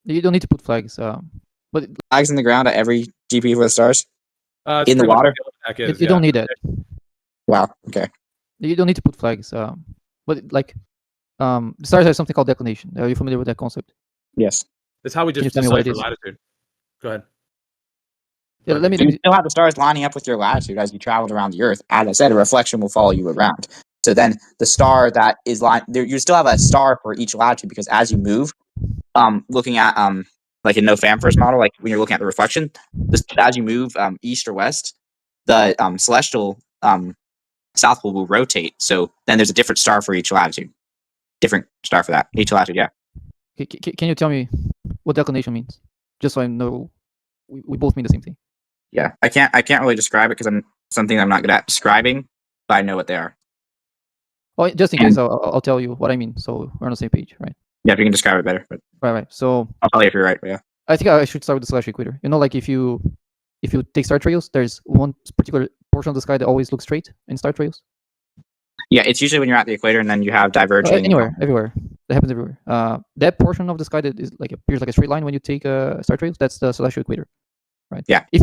You don't need to put flags. But flags in the ground at every GP for the stars? In the water? You don't need that. Wow, okay. You don't need to put flags. But like, the stars have something called declination. Are you familiar with that concept? Yes. That's how we just decipher latitude. Go ahead. Yeah, let me. You still have the stars lining up with your latitude as you traveled around the Earth. As I said, a reflection will follow you around. So then the star that is you still have a star for each latitude, because as you move, looking at like in no first model, like when you're looking at the reflection, as you move east or west, the celestial south pole will rotate. So then there's a different star for each latitude. Different star for that each latitude. Yeah. Can you tell me what declination means, just so I know we both mean the same thing? Yeah, I can't really describe it because something I'm not good at describing, but I know what they are. Oh, just in case, I'll tell you what I mean, so we're on the same page, right? Yeah, if you can describe it better. But right. So I'll tell you if you're right. But yeah. I think I should start with the celestial equator. Like if you take star trails, there's one particular portion of the sky that always looks straight in star trails. Yeah, it's usually when you're at the equator and then you have diverging. Everywhere. That happens everywhere. That portion of the sky that is appears like a straight line when you take star trails, that's the celestial equator, right? Yeah. If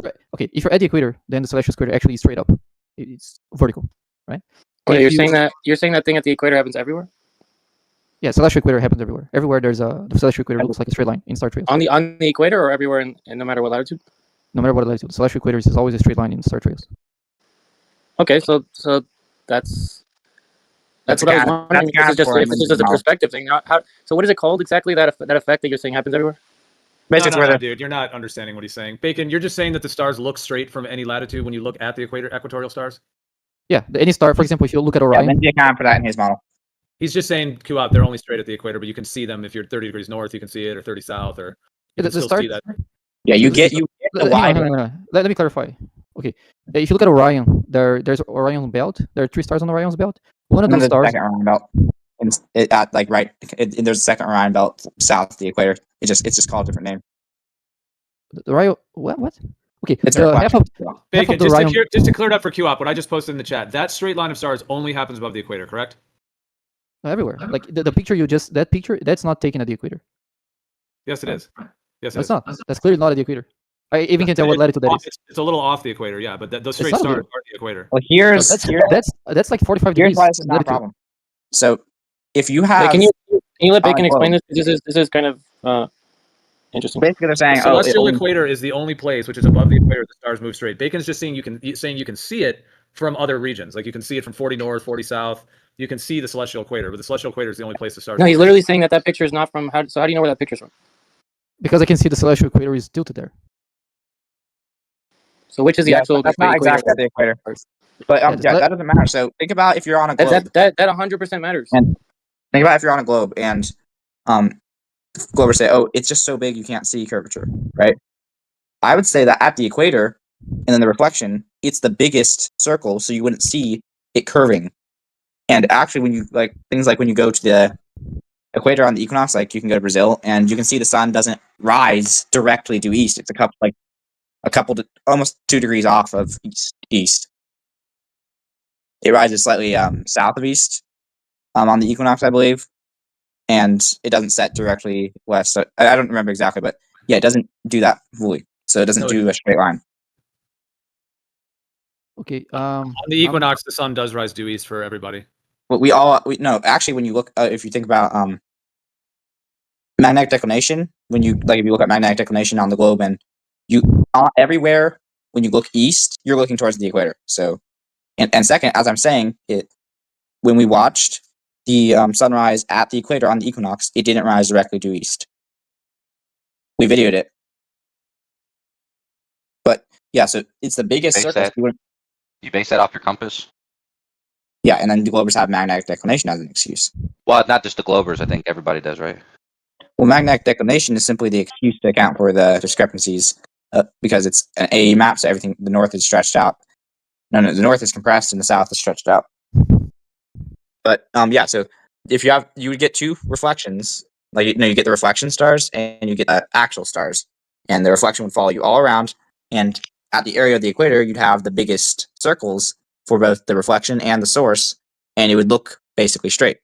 you're at the equator, then the celestial equator actually is straight up. It's vertical, right? Wait, you're saying that thing at the equator happens everywhere? Yeah, celestial equator happens everywhere. Everywhere there's the celestial equator looks like a straight line in star trails. On the equator or everywhere, in no matter what latitude? No matter what latitude, the celestial equator is always a straight line in star trails. Okay, so that's what I was wondering. This is just a perspective thing. So what is it called exactly? That effect that you're saying happens everywhere? No, dude, you're not understanding what he's saying. Bacon, you're just saying that the stars look straight from any latitude when you look at the equatorial stars? Yeah, any star, for example, if you look at Orion. Yeah, then you account for that in his model. He's just saying, Q-Op, they're only straight at the equator, but you can see them if you're 30 degrees north, you can see it, or 30 south, or you can still see that. Yeah, you get the wide. Let me clarify. Okay, if you look at Orion, there's Orion belt. There are 3 stars on Orion's belt. One of those stars. Second Orion belt. There's a second Orion belt south of the equator. It's just called a different name. The Orion. What? Okay, it's Bacon, just to clear it up for Q-Op, what I just posted in the chat, that straight line of stars only happens above the equator, correct? Everywhere. Like the picture that picture, that's not taken at the equator. Yes, it is. Yes, it's not. That's clearly not at the equator. I even can tell what latitude that is. It's a little off the equator, yeah, but those straight stars are the equator. Well, that's like 45 degrees. Here's why this is not a problem. So, if you have, can you let Bacon explain this? This is kind of interesting. Basically, they're saying, the celestial equator is the only place which is above the equator the stars move straight. Bacon's just saying you can see it from other regions, like you can see it from 40 north, 40 south. You can see the celestial equator, but the celestial equator is the only place the stars. No, he's literally saying that picture is not from. So how do you know where that picture's from? Because I can see the celestial equator is tilted there. So which is the actual? That's not exactly at the equator. But that doesn't matter. So think about if you're on a globe. That 100% matters. And think about if you're on a globe and Globers say, "Oh, it's just so big you can't see curvature," right? I would say that at the equator, and then the reflection, it's the biggest circle, so you wouldn't see it curving. And actually, when you things like when you go to the equator on the equinox, like you can go to Brazil, and you can see the sun doesn't rise directly due east. It's a couple almost 2 degrees off of east. it rises slightly south of east on the equinox, I believe, and it doesn't set directly west. So I don't remember exactly, but yeah, it doesn't do that fully. So it doesn't No, it do a straight line. Okay. On the equinox, the sun does rise due east for everybody. Well, no, actually, when you look, if you think about magnetic declination, if you look at magnetic declination on the globe, and you everywhere when you look east, you're looking towards the equator. So, and second, as I'm saying, when we watched the sunrise at the equator on the equinox, it didn't rise directly due east. We videoed it, but yeah, so it's the biggest circle. You base that off your compass? Yeah, and then the globers have magnetic declination as an excuse. Well, not just the globers. I think everybody does, right? Well, magnetic declination is simply the excuse to account for the discrepancies because it's an AE map, so everything the north is stretched out. No, the north is compressed and the south is stretched out. But yeah, so if you would get two reflections, like you get the reflection stars and you get the actual stars, and the reflection would follow you all around. And at the area of the equator, you'd have the biggest circles for both the reflection and the source, and it would look basically straight.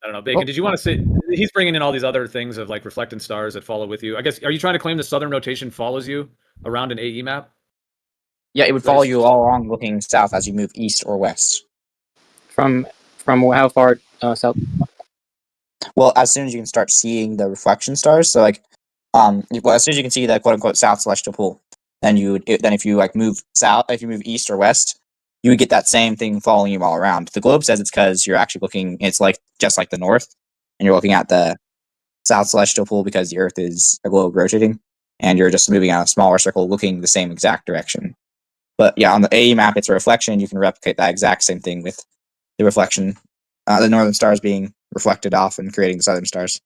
I don't know, Bacon. Did you want to say he's bringing in all these other things of like reflecting stars that follow with you? I guess are you trying to claim the southern rotation follows you around an AE map? Yeah, it would follow you all along looking south as you move east or west. From how far south? Well, as soon as you can start seeing the reflection stars, so like, as soon as you can see the quote unquote south celestial pool, then if you like move south, if you move east or west, you would get that same thing following you all around. The globe says it's because you're actually looking. It's like just like the north, and you're looking at the south celestial pool because the Earth is a globe rotating, and you're just moving out a smaller circle, looking the same exact direction. But yeah, on the AE map, it's a reflection. You can replicate that exact same thing with the reflection, the northern stars being reflected off and creating the southern stars.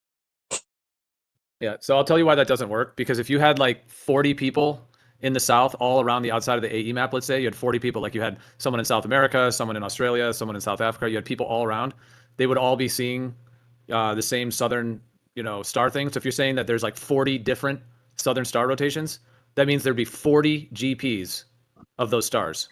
Yeah, so I'll tell you why that doesn't work. Because if you had like 40 people in the south, all around the outside of the AE map, let's say you had 40 people, like you had someone in South America, someone in Australia, someone in South Africa, you had people all around, they would all be seeing the same southern, star thing. So if you're saying that there's like 40 different southern star rotations, that means there'd be 40 GPs of those stars.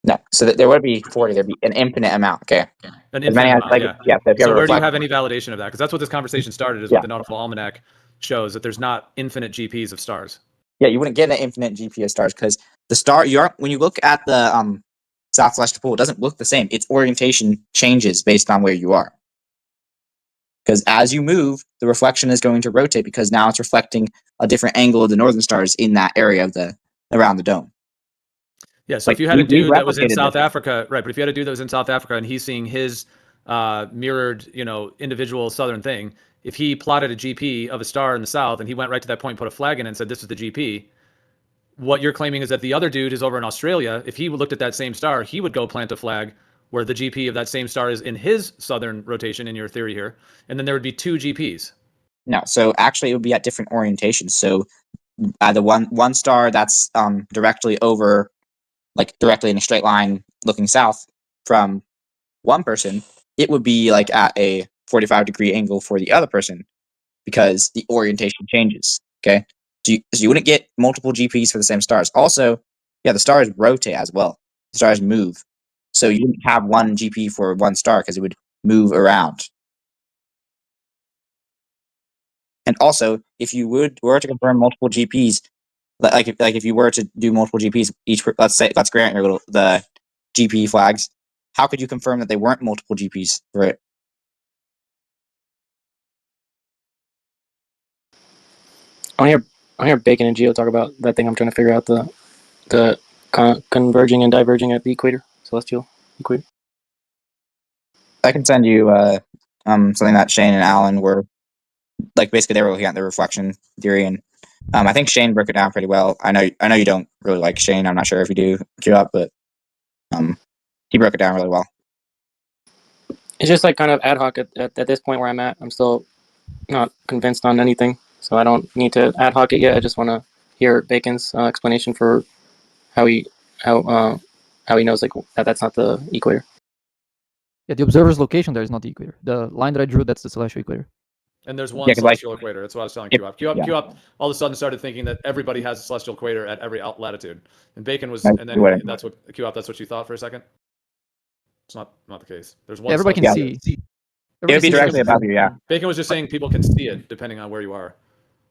No, so there would be 40. There'd be an infinite amount. Okay, an infinite amount. Yeah. So where do you have any validation of that? Because that's what this conversation started. Is Yeah. what the Nautical Almanac shows, that there's not infinite GPs of stars. Yeah, you wouldn't get an infinite GP of stars because the star when you look at the south celestial pool, it doesn't look the same. Its orientation changes based on where you are. Because as you move, the reflection is going to rotate because now it's reflecting a different angle of the northern stars in that area of around the dome. Yeah, so Like, if you had a we dude that was in replicated South this. Africa, right? But if you had a dude that was in South Africa and he's seeing his mirrored, individual southern thing, if he plotted a GP of a star in the south and he went right to that point, put a flag in and said, this is the GP, what you're claiming is that the other dude is over in Australia. If he looked at that same star, he would go plant a flag where the GP of that same star is in his southern rotation, in your theory here. And then there would be two GPs. No, so actually it would be at different orientations. So the one star that's directly over, like directly in a straight line looking south from one person, it would be like at a 45-degree angle for the other person because the orientation changes. Okay, so you wouldn't get multiple GPs for the same stars. Also, yeah, the stars rotate as well. The stars move, so you wouldn't have one GP for one star because it would move around. And also, if you were to confirm multiple GPs, like if you were to do multiple GPs, let's grant your the GP flags, how could you confirm that they weren't multiple GPs for it? I hear Bacon and Geo talk about that thing. I'm trying to figure out the converging and diverging at the equator, celestial equator. I can send you something that Shane and Alan were like. Basically, they were looking at the reflection theory, and I think Shane broke it down pretty well. I know you don't really like Shane. I'm not sure if you do, queue up, but he broke it down really well. It's just like kind of ad hoc at this point where I'm at. I'm still not convinced on anything, so I don't need to ad hoc it yet. I just want to hear Bacon's explanation for how he knows like that's not the equator. Yeah, the observer's location there is not the equator. The line that I drew, that's the celestial equator. And there's one 'cause, like, celestial equator. That's what I was telling if- QUp. QUp, yeah. QUp all of a sudden started thinking that everybody has a celestial equator at every latitude. And Bacon was, That's and then what- that's what QUp. That's what you thought for a second. It's not the case. There's one. Yeah, everybody can celestial- see. It would be sees directly it. above you, yeah. Bacon was just saying people can see it depending on where you are.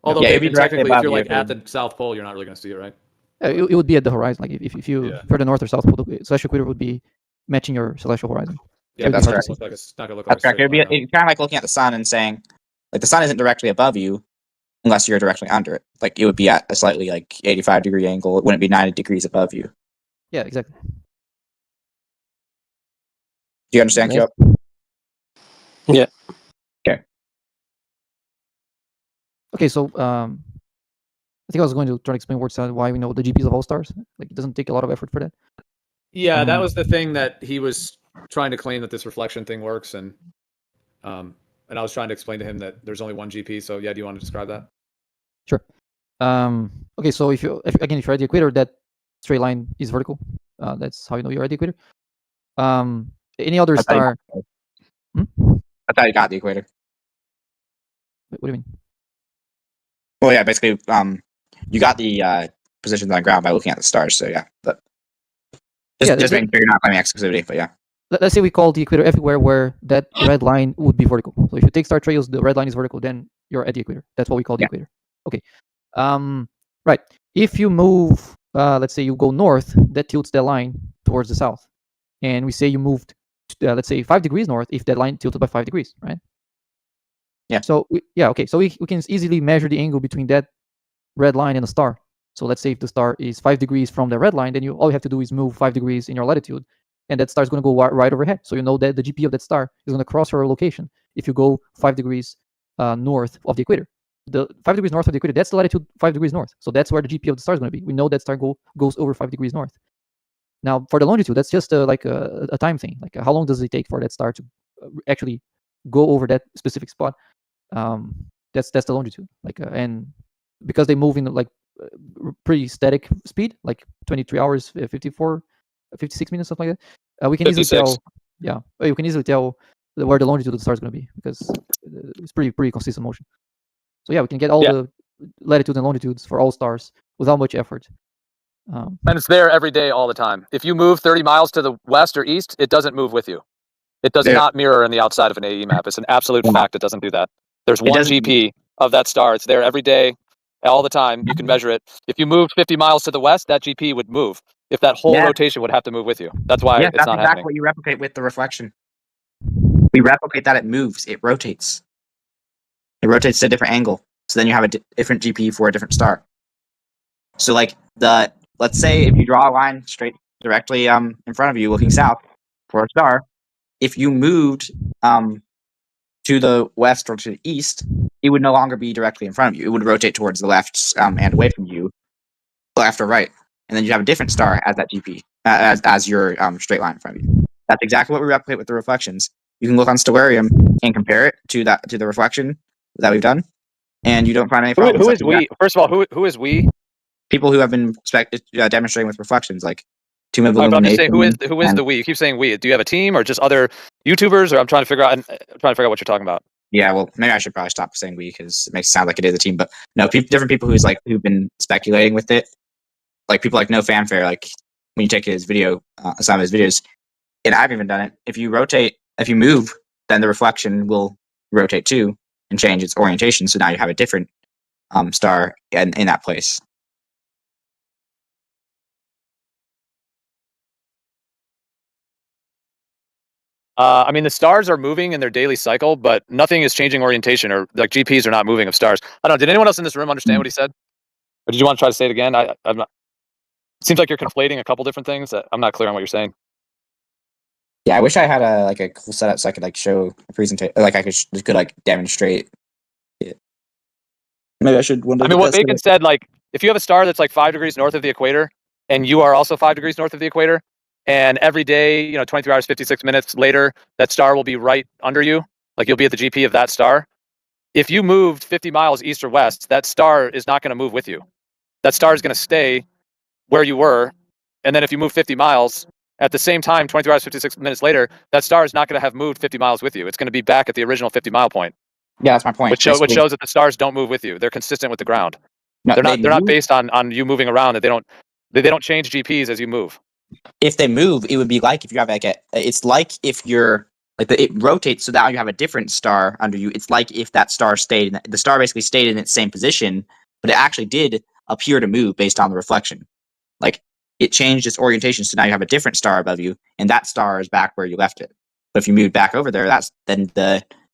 Although Yeah, it'd be Bacon, directly technically, if above you're you like if at it- the South Pole, you're not really going to see it, right? It would be at the horizon. Like if you Yeah. further north or south, the celestial equator would be matching your celestial horizon. Yeah, that's it's not correct. gonna look like it's not gonna look That's like a correct. It'd be straight line, it's kind of like looking at the sun and saying, like, the sun isn't directly above you unless you're directly under it. Like, it would be at a slightly, like, 85-degree angle. It wouldn't be 90 degrees above you. Yeah, exactly. Do you understand, Yeah. Kyo? Yeah. Okay, so I think I was going to try to explain Wordsalad why we know the GPs of all stars. Like it doesn't take a lot of effort for that. Yeah, that was the thing that he was trying to claim that this reflection thing works, and I was trying to explain to him that there's only one GP. So yeah, do you want to describe that? Sure. Okay, so if you're at the equator, that straight line is vertical. That's how you know you're at the equator. Any other That's how you star? That's how you got the equator. What do you mean? Well, yeah, basically, you got the positions on the ground by looking at the stars. So yeah, but just making sure you're not claiming exclusivity. But yeah, let's say we call the equator everywhere where that red line would be vertical. So if you take star trails, the red line is vertical, then you're at the equator. That's what we call the equator. Okay. Right. If you move, let's say you go north, that tilts that line towards the south, and we say you moved, let's say 5 degrees north, if that line tilted by 5 degrees, right? Yeah. So okay. So we can easily measure the angle between that red line and a star. So let's say if the star is 5 degrees from the red line, then all you have to do is move 5 degrees in your latitude, and that star is going to go right overhead. So you know that the GP of that star is going to cross your location if you go 5 degrees north of the equator. The 5 degrees north of the equator, that's the latitude 5 degrees north. So that's where the GP of the star is going to be. We know that star goes over 5 degrees north. Now for the longitude, that's just like a time thing. Like how long does it take for that star to actually go over that specific spot? That's the longitude. Like and because they move in like pretty static speed, like 23 hours, 56 minutes, something like that. We can easily 56. tell. Yeah, you can easily tell where the longitude of the star is going to be because it's pretty consistent motion. So yeah, we can get all the latitudes and longitudes for all stars without much effort. And it's there every day, all the time. If you move 30 miles to the west or east, it doesn't move with you. It does not mirror on the outside of an AE map. It's an absolute fact. It doesn't do that. There's one GP of that star. It's there every day, all the time. You can measure it. If you moved 50 miles to the west, that GP would move. If that whole rotation would have to move with you. That's why it's not happening. what you replicate with the reflection. We replicate that it moves. It rotates. It rotates to a different angle. So then you have a different GP for a different star. So like let's say if you draw a line straight directly in front of you looking south for a star, if you moved to the west or to the east, it would no longer be directly in front of you. It would rotate towards the left and away from you, left or right, and then you have a different star as that GP as your straight line in front of you. That's exactly what we replicate with the reflections. You can look on Stellarium and compare it to the reflection that we've done, and you don't find any problems. Who is we? First of all, who is we? People who have been demonstrating with reflections, like Tomb of I'm just Illumination. saying, who is the we? You keep saying we. Do you have a team or just other YouTubers? Or I'm trying to figure out what you're talking about. Yeah, well, maybe I should probably stop saying we because it makes it sound like it is a team. But no, different people who've been speculating with it, like people like No Fanfare. Like when you take his video, some of his videos, and I've even done it. If you move, then the reflection will rotate too and change its orientation. So now you have a different star in that place. I mean, the stars are moving in their daily cycle, but nothing is changing orientation, or like GPs are not moving of stars. I don't know. Did anyone else in this room understand what he said? Or did you want to try to say it again? I'm not. It seems like you're conflating a couple different things. I'm not clear on what you're saying. Yeah, I wish I had a cool setup so I could show a presentation, like I could demonstrate it. Maybe I should. I mean, what Bacon said, like if you have a star that's like 5 degrees north of the equator, and you are also 5 degrees north of the equator, and every day, 23 hours, 56 minutes later, that star will be right under you. Like you'll be at the GP of that star. If you moved 50 miles east or west, that star is not going to move with you. That star is going to stay where you were. And then if you move 50 miles at the same time, 23 hours, 56 minutes later, that star is not going to have moved 50 miles with you. It's going to be back at the original 50-mile point. Yeah, that's my point. Which Basically, shows that the stars don't move with you. They're consistent with the ground. no, They're they not move. based on you moving around. That they don't change GPs as you move. If they move, it would be like if you have like it's like if you're like it rotates, so now you have a different star under you. It's like if that star stayed, the star basically stayed in its same position, but it actually did appear to move based on the reflection. Like it changed its orientation, so now you have a different star above you, and that star is back where you left it. But if you moved back over there, then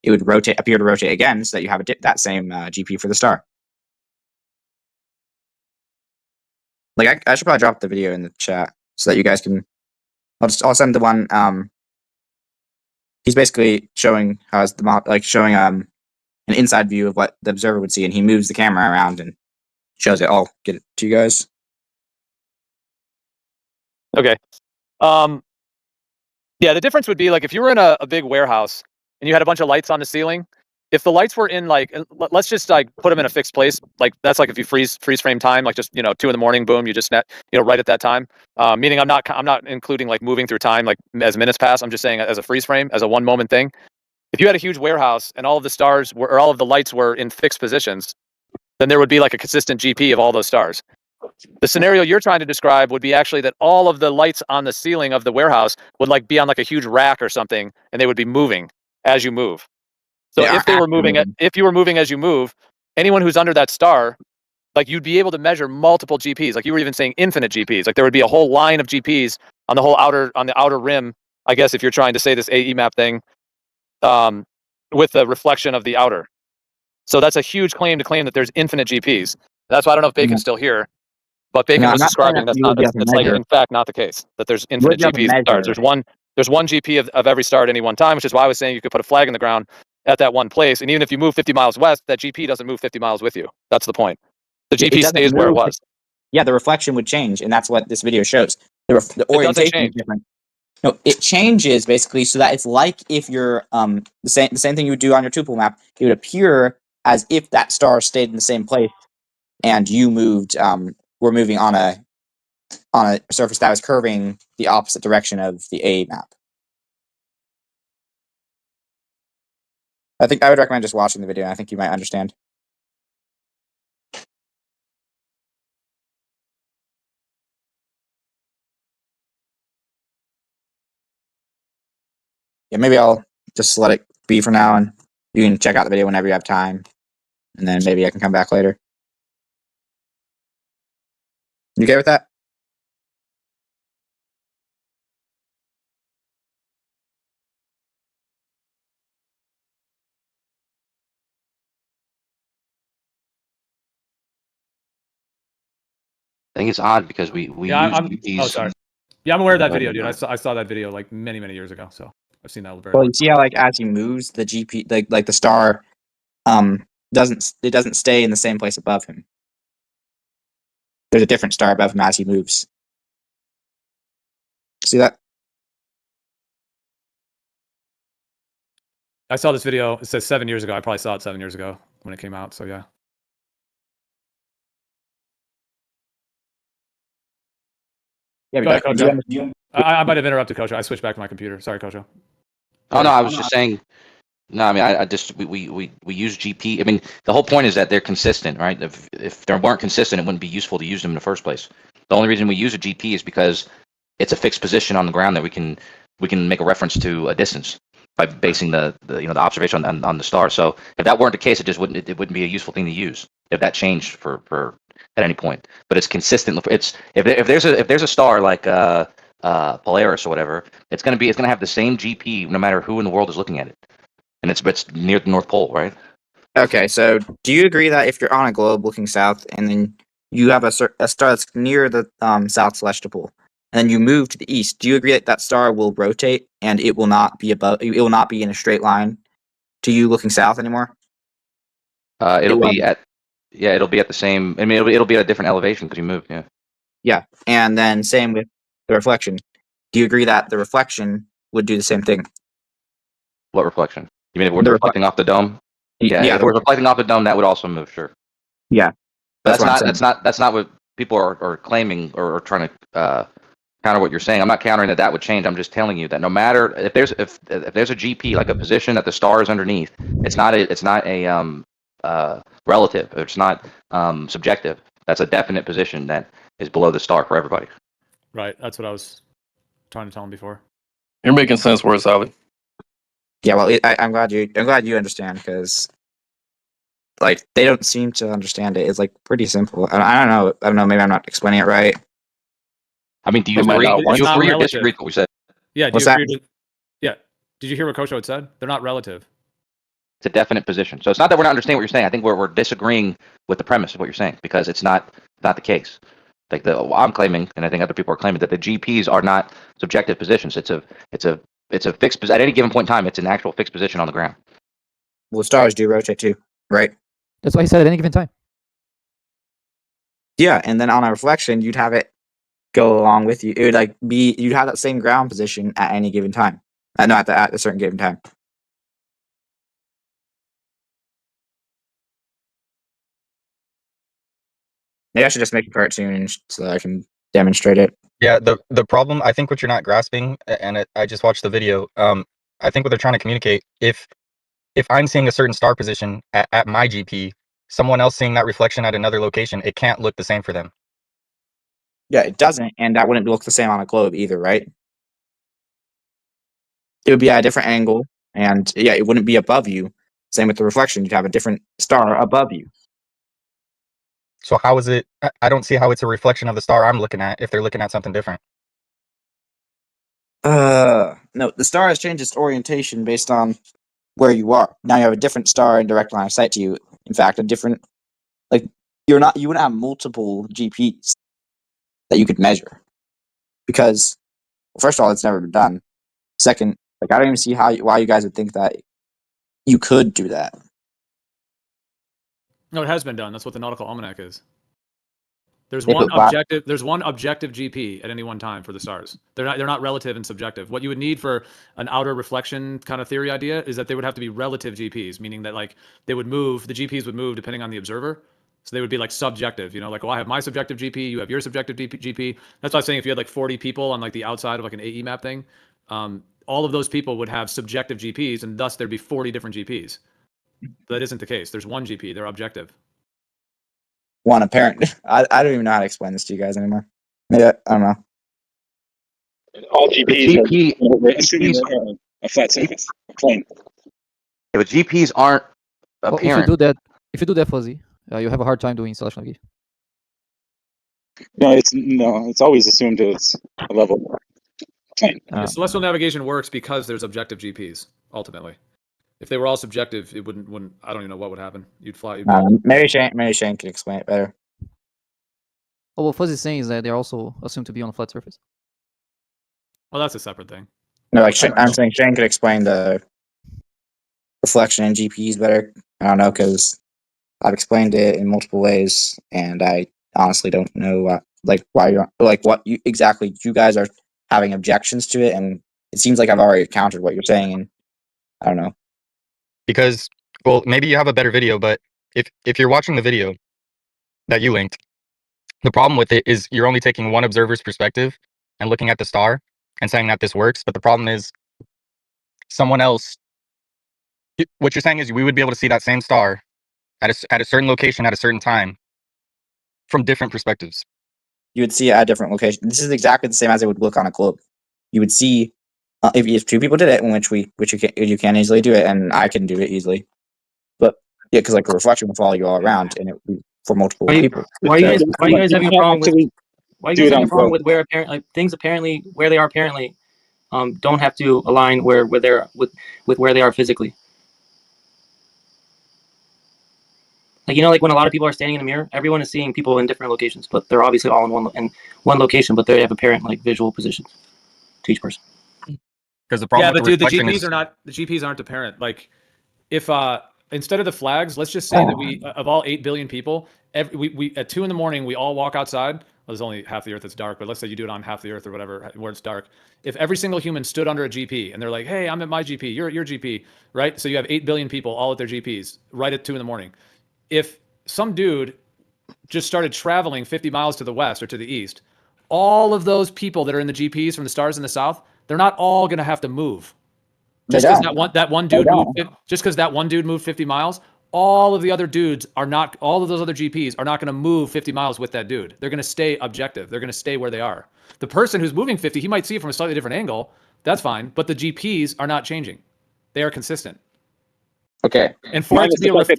it would appear to rotate again, so that you have that same GP for the star. Like I should probably drop the video in the chat so that you guys can. I'll send the one. He's basically showing how it's showing an inside view of what the observer would see, and he moves the camera around and shows it. I'll get it to you guys. Okay. Yeah, the difference would be like if you were in a big warehouse and you had a bunch of lights on the ceiling. If the lights were in like, let's just like put them in a fixed place. Like that's like if you freeze frame time, like just 2 a.m, boom, you just right at that time. Meaning I'm not including like moving through time like as minutes pass. I'm just saying as a freeze frame, as a 1 moment thing. If you had a huge warehouse and all of the stars were, or all of the lights were in fixed positions, then there would be like a consistent GP of all those stars. The scenario you're trying to describe would be actually that all of the lights on the ceiling of the warehouse would like be on like a huge rack or something, and they would be moving as you move. So if they were moving, if you were moving as you move, anyone who's under that star, like you'd be able to measure multiple GPs. Like you were even saying infinite GPs. Like there would be a whole line of GPs on the outer rim. I guess if you're trying to say this AE map thing, with the reflection of the outer. So that's a huge claim to claim that there's infinite GPs. That's why I don't know if Bacon's still here, but Bacon was describing that's not. It's like in fact not the case that there's infinite GPs of stars. There's one GP of every star at any one time, which is why I was saying you could put a flag in the ground at that one place, and even if you move 50 miles west, that GP doesn't move 50 miles with you. That's the point. The GP stays where it was. Yeah, the reflection would change, and that's what this video shows. The orientation is different. No, it changes basically so that it's like if you're the same thing you would do on your tuple map. It would appear as if that star stayed in the same place, and you moved. We're moving on a surface that was curving the opposite direction of the A map. I think I would recommend just watching the video. And I think you might understand. Yeah, maybe I'll just let it be for now, and you can check out the video whenever you have time, and then maybe I can come back later. You okay with that? I think it's odd because we Yeah, use GPs. oh, sorry. Yeah, I'm aware of that video, dude. I saw that video like many years ago, so I've seen that very well. You see how like as he moves, the GP like the star doesn't stay in the same place above him. There's a different star above him as he moves. See that? I saw this video. It says 7 years ago. I probably saw it 7 years ago when it came out. So yeah. Yeah, go ahead, Kocho. I might have interrupted Kocho. I switched back to my computer. Sorry, Kocho. Oh no, I was just saying. No, I mean, I just we use GP. I mean, the whole point is that they're consistent, right? If they weren't consistent, it wouldn't be useful to use them in the first place. The only reason we use a GP is because it's a fixed position on the ground that we can make a reference to a distance by basing the observation on the star. So if that weren't the case, it wouldn't be a useful thing to use if that changed for at any point. But it's consistent. It's if there's a star like Polaris or whatever, it's gonna have the same GP no matter who in the world is looking at it. And it's near the North Pole, right? Okay, so do you agree that if you're on a globe looking south, and then you have a star that's near the south celestial pole, and then you move to the east, do you agree that that star will rotate and it will not be in a straight line to you looking south anymore? It'll be at the same. I mean, it'll be at a different elevation because you moved. Yeah. Yeah, and then same with the reflection. Do you agree that the reflection would do the same thing? What reflection? You mean if we're reflecting off the dome? Yeah, if we're reflecting off the dome, that would also move, sure. Yeah, that's not what people are claiming or trying to counter what you're saying. I'm not countering that would change. I'm just telling you that no matter if there's a GP, like a position that the star is underneath, it's not a relative. It's not subjective. That's a definite position that is below the star for everybody. Right. That's what I was trying to tell him before. You're making sense, Wordsalad. Yeah, well, I'm glad you understand, because like they don't seem to understand it. It's like pretty simple. I don't know. Maybe I'm not explaining it right. I mean, do you They might agree? not Do want you to. agree or Relative. disagree with what we said? Yeah. Do What's you that? agree with? Yeah. Did you hear what Kosho had said? They're not relative. It's a definite position. So it's not that we're not understanding what you're saying. I think we're disagreeing with the premise of what you're saying, because it's not the case. Like I'm claiming, and I think other people are claiming, that the GPs are not subjective positions. It's a fixed at any given point in time. It's an actual fixed position on the ground. Well, stars do rotate too, right? That's why he said at any given time. Yeah, and then on a reflection, you'd have it go along with you. It would like be you'd have that same ground position at any given time. No, at a certain given time. Maybe I should just make a cartoon so that I can demonstrate it. Yeah, the problem, I think what you're not grasping, and I just watched the video. I think what they're trying to communicate, if I'm seeing a certain star position at my GP, someone else seeing that reflection at another location, it can't look the same for them. Yeah, it doesn't, and that wouldn't look the same on a globe either, right? It would be at a different angle, and yeah, it wouldn't be above you. Same with the reflection; you'd have a different star above you. So how is it? I don't see how it's a reflection of the star I'm looking at if they're looking at something different. No, the star has changed its orientation based on where you are. Now you have a different star in direct line of sight to you. In fact, a different, like, you wouldn't have multiple GPs that you could measure, because, well, first of all, it's never been done. Second, like, I don't even see why you guys would think that you could do that. No, it has been done. That's what the Nautical Almanac is. There's They one put black- objective. There's one objective GP at any one time for the stars. They're not relative and subjective. What you would need for an outer reflection kind of theory idea is that they would have to be relative GPs, meaning that like they would move. The GPs would move depending on the observer. So they would be like subjective. You know, like, well, I have my subjective GP, you have your subjective GP. That's why I'm saying if you had like 40 people on like the outside of like an AE map thing, all of those people would have subjective GPs, and thus there'd be 40 different GPs. But that isn't the case. There's one GP. They're objective. One apparent. I don't even know how to explain this to you guys anymore. Maybe I don't know. All GPs GP are assuming they're a flat surface, a plane. Yeah, but GPs aren't Well, apparent. if you do that, Fuzzy, you have a hard time doing selection navigation. No, it's always assumed it's a level plane. Celestial navigation works because there's objective GPs. Ultimately, if they were all subjective, it wouldn't. I don't even know what would happen. You'd fly. Mary Shane can explain it better. Oh, what Fuzzy's saying is that they're also assumed to be on a flat surface. Well, that's a separate thing. No, like I'm saying Shane could explain the reflection in GPs better. I don't know, because I've explained it in multiple ways, and I honestly don't know why you're like what you exactly you guys are having objections to it, and it seems like I've already countered what you're saying, and I don't know. Because, well, maybe you have a better video, but if you're watching the video that you linked, the problem with it is you're only taking one observer's perspective and looking at the star and saying that this works. But the problem is someone else, what you're saying is we would be able to see that same star at a certain location at a certain time from different perspectives. You would see it at a different location. This is exactly the same as it would look on a globe. You would see if two people did it, in which you can easily do it, and I can do it easily. But yeah, because like a reflection will follow you all around, and it would be for multiple people. Why you guys having a problem with? Why you guys having a problem with with where apparently things apparently where they are apparently don't have to align where they're with where they are physically? Like, you know, like when a lot of people are standing in a mirror, everyone is seeing people in different locations, but they're obviously all in one location, but they have apparent like visual positions to each person. Because the problem with the reflection GPs is are not. The GPs aren't apparent. Like, if instead of the flags, let's just say that we of all 8 billion people, we at 2 a.m. we all walk outside. Well, there's only half the earth that's dark, but let's say you do it on half the earth or whatever where it's dark. If every single human stood under a GP and they're like, "Hey, I'm at my GP, you're at your GP," right? So you have 8 billion people all at their GPs right at 2 a.m. If some dude just started traveling 50 miles to the west or to the east, all of those people that are in the GPS from the stars in the south, they're not all going to have to move. They Just because don't. that one dude just because that one dude moved 50 miles, all of the other dudes are not, all of those other GPs are not going to move 50 miles with that dude. They're going to stay objective. They're going to stay where they are. The person who's moving 50, he might see it from a slightly different angle. That's fine. But the GPs are not changing. They are consistent. Okay. And for it to be a lastly,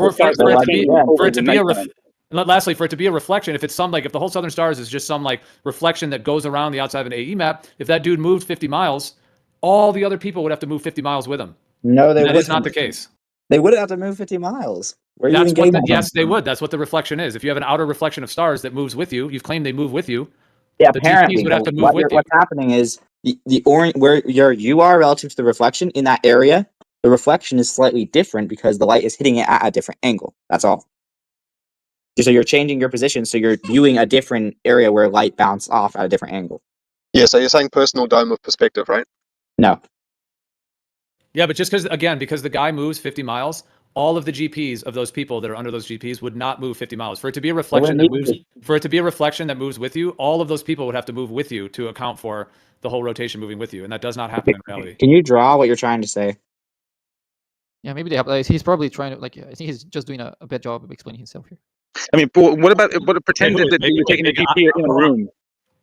for it to be a reflection, if it's some like if the whole southern stars is just some like reflection that goes around the outside of an AE map, if that dude moved 50 miles, all the other people would have to move 50 miles with him. No, they That wouldn't. is not the case. They wouldn't have to move 50 miles. Where are you That's even getting what that yes, from? they would. That's what the reflection is. If you have an outer reflection of stars that moves with you, you've claimed they move with you. Yeah, The apparently. GPs would have to move with you. What's happening is the orange where you are relative to the reflection in that area, the reflection is slightly different because the light is hitting it at a different angle. That's all. So you're changing your position, so you're viewing a different area where light bounces off at a different angle. Yeah, so you're saying personal dome of perspective, right? No. Yeah, but just because the guy moves 50 miles, all of the GPs of those people that are under those GPs would not move 50 miles. For it to be a reflection that moves with you, all of those people would have to move with you to account for the whole rotation moving with you, and that does not happen in reality. Can you draw what you're trying to say? Yeah, maybe they have. Like, he's probably trying to I think he's just doing a bad job of explaining himself here. I mean, what about pretend that you're taking a GP in a room?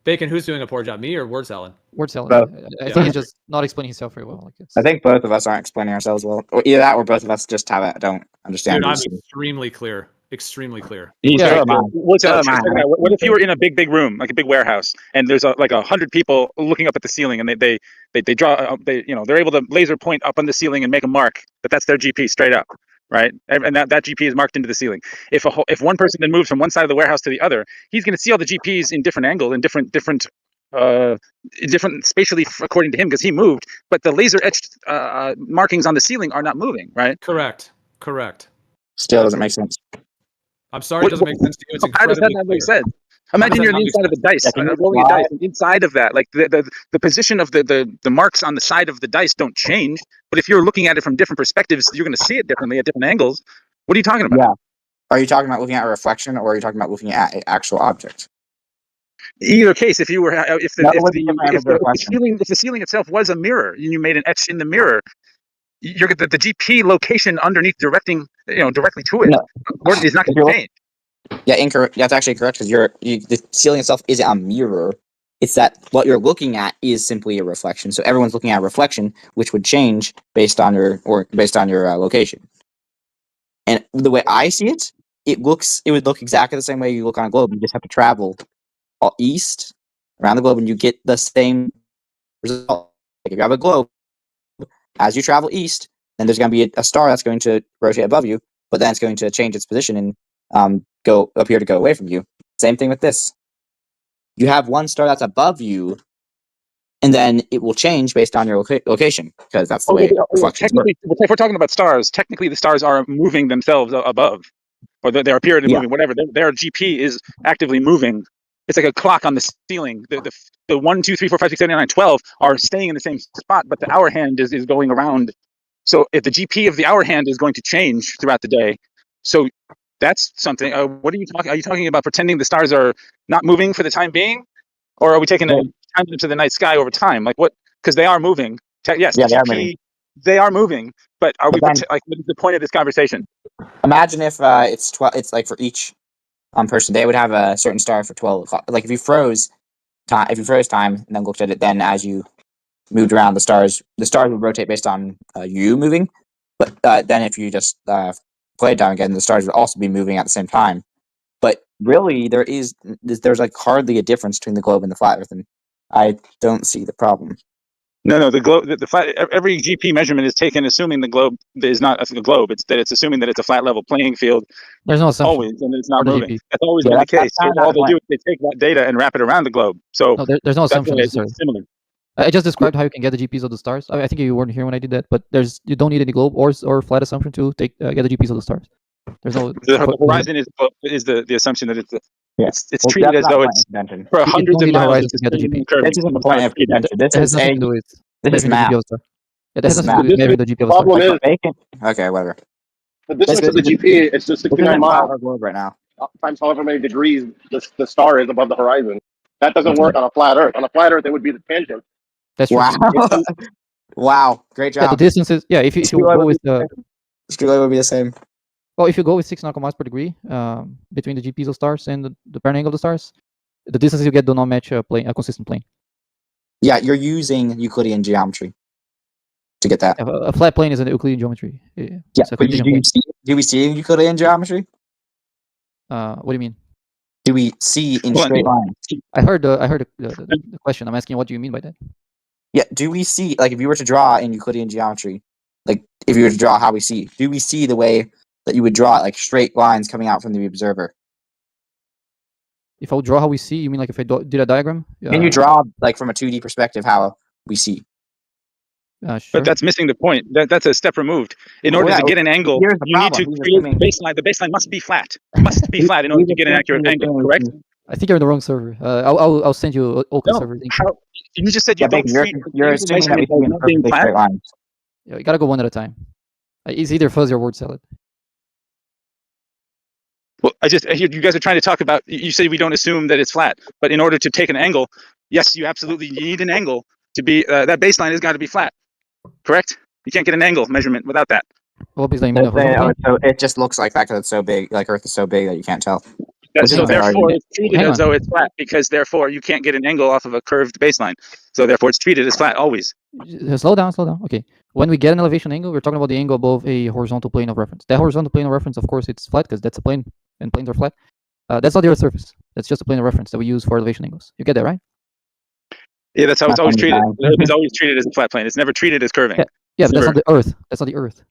Bacon, who's doing a poor job, me or Wordsalad? Wordsalad. Both. I think he's just not explaining himself very well. I think both of us aren't explaining ourselves well. Or either that or both of us just don't understand. Dude, I'm extremely clear. Extremely clear. Yeah, what if you were in a big room, like a big warehouse, and there's like 100 people looking up at the ceiling, and they draw, they're able to laser point up on the ceiling and make a mark, but that's their GP straight up, right? And that GP is marked into the ceiling. If one person then moves from one side of the warehouse to the other, he's going to see all the GPs in different angles, in different spatially according to him because he moved, but the laser etched markings on the ceiling are not moving, right? Correct. Still doesn't make sense. I'm sorry, it doesn't make sense to you. It's how does that not make sense? Imagine you're on the inside of the dice, rolling a dice, and inside of that, like the position of the marks on the side of the dice don't change. But if you're looking at it from different perspectives, you're going to see it differently at different angles. What are you talking about? Yeah. Are you talking about looking at a reflection, or are you talking about looking at an actual object? Either case, if the ceiling itself was a mirror, and you made an etch in the mirror, you're the GP location underneath directly to it is not going to change. Yeah, incorrect. That's actually correct because the ceiling itself isn't a mirror. It's that what you're looking at is simply a reflection. So everyone's looking at a reflection, which would change based on your location. And the way I see it, it would look exactly the same way you look on a globe. You just have to travel east around the globe, and you get the same result. Like if you have a globe, as you travel east, then there's going to be a star that's going to rotate above you, but then it's going to change its position and go away from you. Same thing with this. You have one star that's above you, and then it will change based on your location because that's the way reflections work. If we're talking about stars, technically the stars are moving themselves above, or they appear to be moving. Whatever their GP is actively moving. It's like a clock on the ceiling. The 1, 2, 3, 4, 5, 6, 7, 8, 9, 12 are staying in the same spot, but the hour hand is going around. So if the GP of the hour hand is going to change throughout the day, so that's something. What are you talking? Are you talking about pretending the stars are not moving for the time being, or are we taking the time into the night sky over time? Like what? Because they are moving. Yes, yeah, they are moving. But are we what is the point of this conversation? Imagine if it's 12. It's like for each person, they would have a certain star for 12 o'clock. Like if you froze time, and then looked at it, then as you moved around, the stars would rotate based on you moving. But then if you just play it down again, the stars would also be moving at the same time. But really, there's like hardly a difference between the globe and the flat Earth, and I don't see the problem. No, the globe, the flat. Every GP measurement is taken assuming the globe is not a globe. It's assuming that it's a flat level playing field. There's no assumption. Always, and it's not moving. That's always been the case. So all they do is they take that data and wrap it around the globe. So no, there's no assumption necessarily. Similar. I just described how you can get the GPs of the stars. I think you weren't here when I did that, but you don't need any globe or flat assumption to get the GPs of the stars. There's no. The horizon is the assumption that it's treated as though it's for hundreds of miles. This isn't the point of convention. This is nothing to do with math. It has nothing to do with measuring the GP of the Problem stars. Okay, whatever. The distance of the GP is just 69 miles globe right now. times however many degrees the star is above the horizon. That doesn't work on a flat Earth. On a flat Earth, it would be the tangent. That's true. Wow. Wow. Great Yeah, the job. distances. Yeah, if you Street light go would with be the street light would be the same. well, if you go with 6 nautical miles per degree between the GPs of stars and the parent angle of the stars, the distances you get do not match a consistent plane. Yeah, you're using Euclidean geometry to get that. A flat plane is an Euclidean geometry. Yeah, It's a but continuum plane. do we see Euclidean geometry? What do you mean? Do we see in Well, straight lines? I heard the question. I'm asking what do you mean by that? Yeah, do we see, like, if you were to draw in Euclidean geometry, like, if you were to draw how we see, do we see the way that you would draw it, like, straight lines coming out from the observer? If I would draw how we see, you mean like if I did a diagram? Can you draw, like, from a 2D perspective how we see? Sure. But that's missing the point. That's a step removed. In order to get an angle, here's the you need to problem. He's create the assuming- baseline. The baseline must be flat. It must be flat in order to get an accurate angle. Correct? I think you're in the wrong server. I'll send you Oakland No. server link. How, you just said you Yeah, don't Baker, treat you're angle assuming that we measurement see as in not being perfectly flat. straight lines. Yeah, you gotta go one at a time. It's either fuzzy or word salad. Well, you guys are trying to talk about. You say we don't assume that it's flat, but in order to take an angle, yes, you absolutely need an angle to be. That baseline has got to be flat. Correct? You can't get an angle measurement without that. What baseline you mean? So it just looks like that because it's so big, like Earth is so big that you can't tell. So therefore, it's treated Hang as though it's flat because therefore you can't get an angle off of a curved baseline. So therefore, it's treated as flat always. Slow down. Okay. When we get an elevation angle, we're talking about the angle above a horizontal plane of reference. That horizontal plane of reference, of course, it's flat because that's a plane, and planes are flat. That's not the Earth's surface. That's just a plane of reference that we use for elevation angles. You get that, right? Yeah, that's how it's always treated. The Earth is always treated as a flat plane. It's never treated as curving. Yeah, but that's not the Earth. That's not the Earth.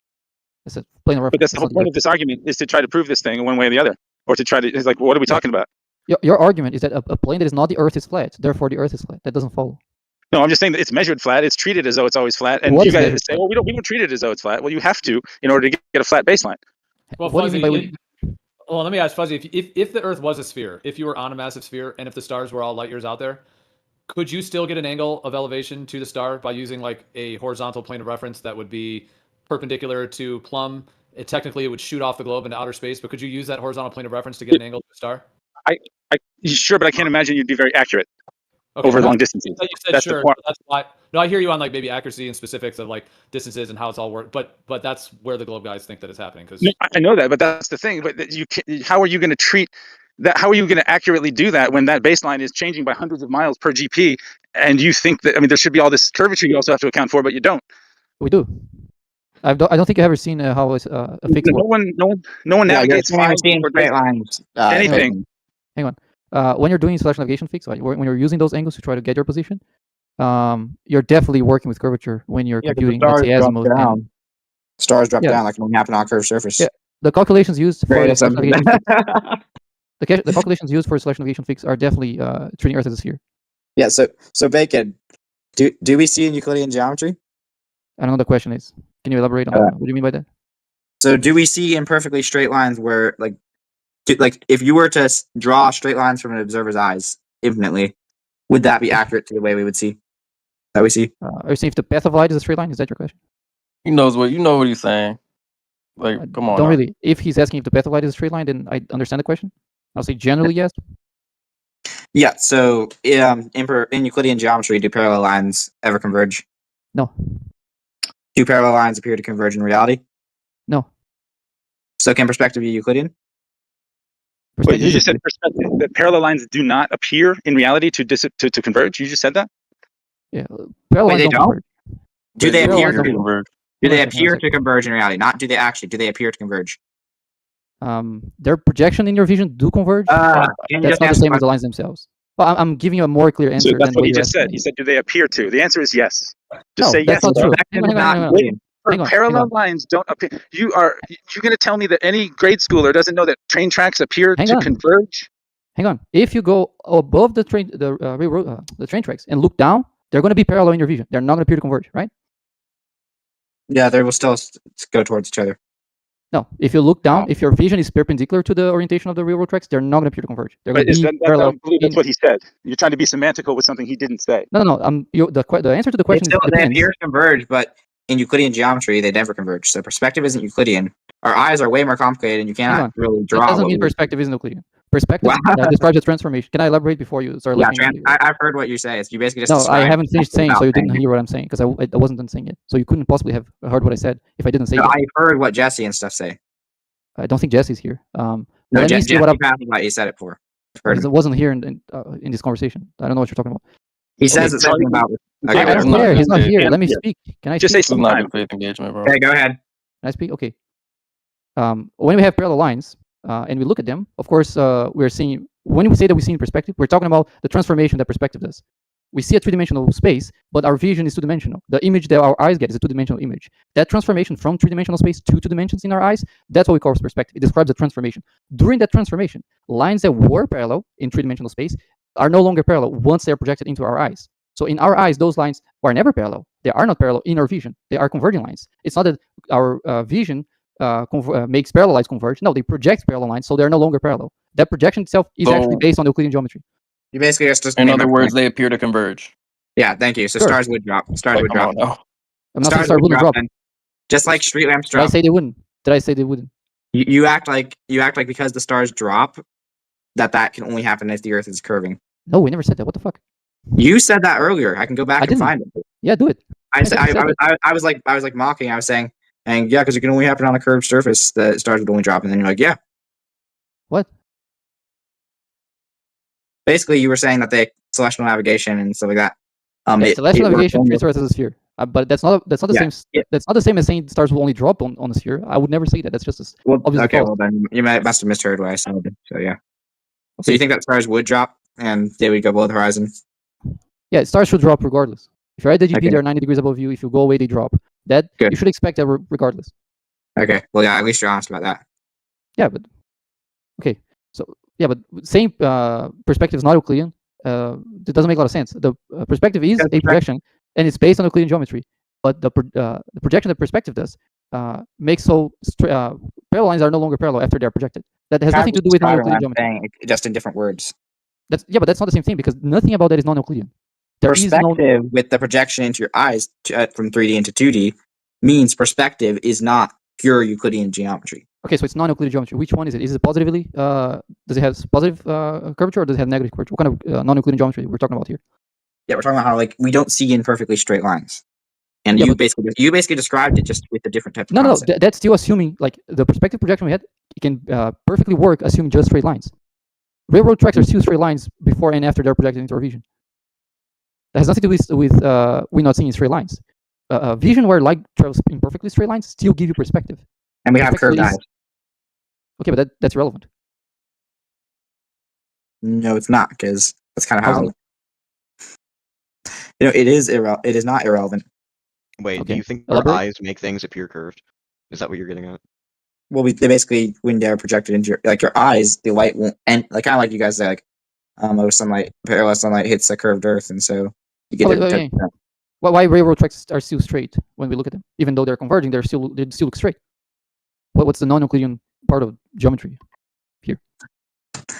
It's a plane of reference. But that's the whole point of this argument is to try to prove this thing in one way or the other, or to try to. It's like, what are we talking about? Your argument is that a plane that is not the Earth is flat. Therefore, the Earth is flat. That doesn't follow. No, I'm just saying that it's measured flat. It's treated as though it's always flat, and What you is guys measured say, flat? "Well, we don't treat it as though it's flat." Well, you have to in order to get a flat baseline. Well, What do Fuzzy, you mean by well, let me ask Fuzzy, if the Earth was a sphere, if you were on a massive sphere, and if the stars were all light years out there, could you still get an angle of elevation to the star by using like a horizontal plane of reference that would be perpendicular to Plum? Technically, it would shoot off the globe into outer space, but could you use that horizontal plane of reference to get an angle to the star? Sure, but I can't imagine you'd be very accurate over long distances. You said That's sure. the point. That's why. No, I hear you on like maybe accuracy and specifics of like distances and how it's all worked, but that's where the globe guys think that it's happening. Because No, I know that, but that's the thing. But how are you going to treat that? How are you going to accurately do that when that baseline is changing by hundreds of miles per GP? And you think that there should be all this curvature you also have to account for, but you don't. We do. I don't think you've ever seen how a fixed No one navigates fine or straight lines. anything. Hang on. When you're doing selection navigation fix, like when you're using those angles to try to get your position, you're definitely working with curvature when you're computing, let's say, azimuth. Stars drop down like when you happen on a curved surface. Yeah, the calculations used for Very selection simple. navigation fix, the calculations used for selection navigation fix are definitely treating Earth as a sphere. Yeah. So Bacon, do we see in Euclidean geometry? I don't know what the question is. Can you elaborate on that? What do you mean by that? So do we see in perfectly straight lines where like if you were to draw straight lines from an observer's eyes infinitely, would that be accurate to the way we would see that we see? Are you saying if the path of light is a straight line? Is that your question? You know what he's saying. Like, come on. Don't now. really. If he's asking if the path of light is a straight line, then I understand the question. I'll say generally yes. Yeah. So in Euclidean geometry, do parallel lines ever converge? No. Do parallel lines appear to converge in reality? No. So can perspective be Euclidean? Wait, you just said perspective that parallel lines do not appear in reality to converge. You just said that. Yeah. Parallel lines Wait, they don't? converge. Do they Parallel appear lines to don't converge? Do they appear to converge in reality? Not do they actually? Do they appear to converge? Their projection in your vision do converge. Can you That's just not the answer same my- as the lines themselves. Well, I'm giving you a more clear answer So that's than what he you just asked said. me. He said, "Do they appear to?" The answer is yes. Just No, say that's yes. not true. Perspective Hang is on, not hang on. Euclidean. Hang on, Parallel hang on. lines don't appear. You're going to tell me that any grade schooler doesn't know that train tracks appear Hang to on. converge? Hang on. If you go above the train, the train tracks, and look down, they're going to be parallel in your vision. They're not going to appear to converge, right? Yeah, they will still go towards each other. No. If you look down, if your vision is perpendicular to the orientation of the railroad tracks, they're not going to appear to converge. They're going But to be I parallel. don't believe that's what he said. You're trying to be semantical with something he didn't say. No. The answer to the question They depends. appear to converge, but in Euclidean geometry, they never converge. So perspective isn't Euclidean. Our eyes are way more complicated, and you cannot really That draw. doesn't what mean we- perspective isn't Euclidean. Perspective Wow. describes a transformation. Can I elaborate before you start Yeah, looking? I've heard what you say. It's you basically just No, I described haven't finished saying, without so you didn't saying it. hear what I'm saying because I wasn't done saying it. So you couldn't possibly have heard what I said if I didn't say No, that. I heard what Jesse and stuff say. I don't think Jesse's here. No, let me see what Jesse passed what you said it for. I've heard he him. wasn't here in this conversation. I don't know what you're talking about. He says it's something about. Okay, I don't whatever. care. He's not here. Yeah. Let me Yeah. speak. Can I Just speak? say some It's not time. good faith engagement, bro. Okay, go ahead. Can I speak? Okay. When we have parallel lines and we look at them, of course, we're seeing, when we say that we see in perspective, we're talking about the transformation that perspective does. We see a three-dimensional space, but our vision is two-dimensional. The image that our eyes get is a two-dimensional image. That transformation from three-dimensional space to two dimensions in our eyes, that's what we call perspective. It describes the transformation. During that transformation, lines that were parallel in three-dimensional space are no longer parallel once they're projected into our eyes. So in our eyes, those lines are never parallel. They are not parallel in our vision. They are converging lines. It's not that our vision makes parallel lines converge. No, they project parallel lines, so they're no longer parallel. That projection itself is actually based on Euclidean geometry. You basically just. In other words, they appear to converge. Yeah, thank you. So Sure. stars would drop. Stars would drop. No. I'm not saying stars wouldn't drop. then. Just like street lamps Did I drop. say they wouldn't? Did I say they wouldn't? You act like because the stars drop, that can only happen if the Earth is curving. No, we never said that. What the fuck? You said that earlier. I can go back and didn't. find it. Yeah, do it. I was like mocking. I was saying, and yeah, because it can only happen on a curved surface. The stars would only drop, and then you're like, yeah. What? Basically, you were saying that the celestial navigation and stuff like that. Celestial navigation treats Earth as a sphere, but that's not the same. Yeah. That's not the same as saying stars will only drop on a sphere. I would never say that. That's just obviously okay. false. Well, then you must have misheard what I said. So yeah. So you think that stars would drop and they would go below the horizon? Yeah, stars should drop regardless. If you're at the GP, Okay. they're 90 degrees above you. If you go away, they drop. That Good. you should expect that regardless. Okay. Well, yeah. At least you're honest about that. Yeah, but okay. So yeah, but same perspective is not Euclidean. It doesn't make a lot of sense. The perspective is a projection, and it's based on Euclidean geometry. But the projection that perspective does makes so parallel lines are no longer parallel after they're projected. That has nothing to do with non-Euclidean geometry. Just in different words. But that's not the same thing because nothing about that is non-Euclidean. Perspective with the projection into your eyes from 3D into 2D means perspective is not pure Euclidean geometry. Okay, so it's non-Euclidean geometry. Which one is it? Is it positively? Does it have positive curvature or does it have negative curvature? What kind of non-Euclidean geometry we're talking about here? Yeah, we're talking about how we don't see in perfectly straight lines, and Yeah, you basically described it just with a different type of No, concept. that's still assuming the perspective projection we had. It can perfectly work assuming just straight lines. Railroad tracks are still straight lines before and after they're projected into our vision. That has nothing to do with we not seeing straight lines. A vision where light travels in perfectly straight lines still give you perspective. And we have curved eyes. Okay, but that's irrelevant. No, it's not, because that's kind of How's how. It is It is not irrelevant. Wait, Okay. do you think Elaborate? our eyes make things appear curved? Is that what you're getting at? Well, they basically, when they're projected into your eyes, the light won't end. Kind of like you guys say, parallel sunlight hits a curved Earth, and so you get different types of. Why railroad tracks are still straight when we look at them, even though they're converging, they still look straight. What's the non-Euclidean part of geometry here?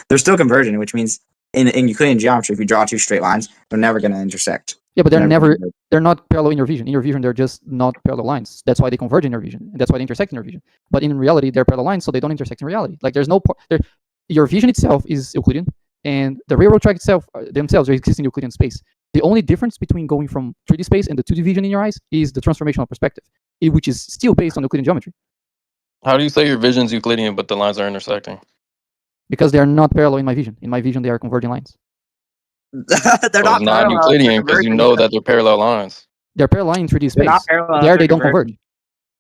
They're still converging, which means in Euclidean geometry, if you draw two straight lines, they're never going to intersect. Yeah, but they're not parallel in your vision. In your vision, they're just not parallel lines. That's why they converge in your vision, and that's why they intersect in your vision. But in reality, they're parallel lines, so they don't intersect in reality. Like there's no your vision itself is Euclidean, and the railroad track itself themselves exist in Euclidean space. The only difference between going from 3D space and the 2D vision in your eyes is the transformational perspective, which is still based on Euclidean geometry. How do you say your vision's Euclidean, but the lines are intersecting? Because they are not parallel in my vision. In my vision, they are converging lines. They're not Euclidean because you know that they're parallel lines. They're parallel in 3D space. They're not parallel. There, they don't converge.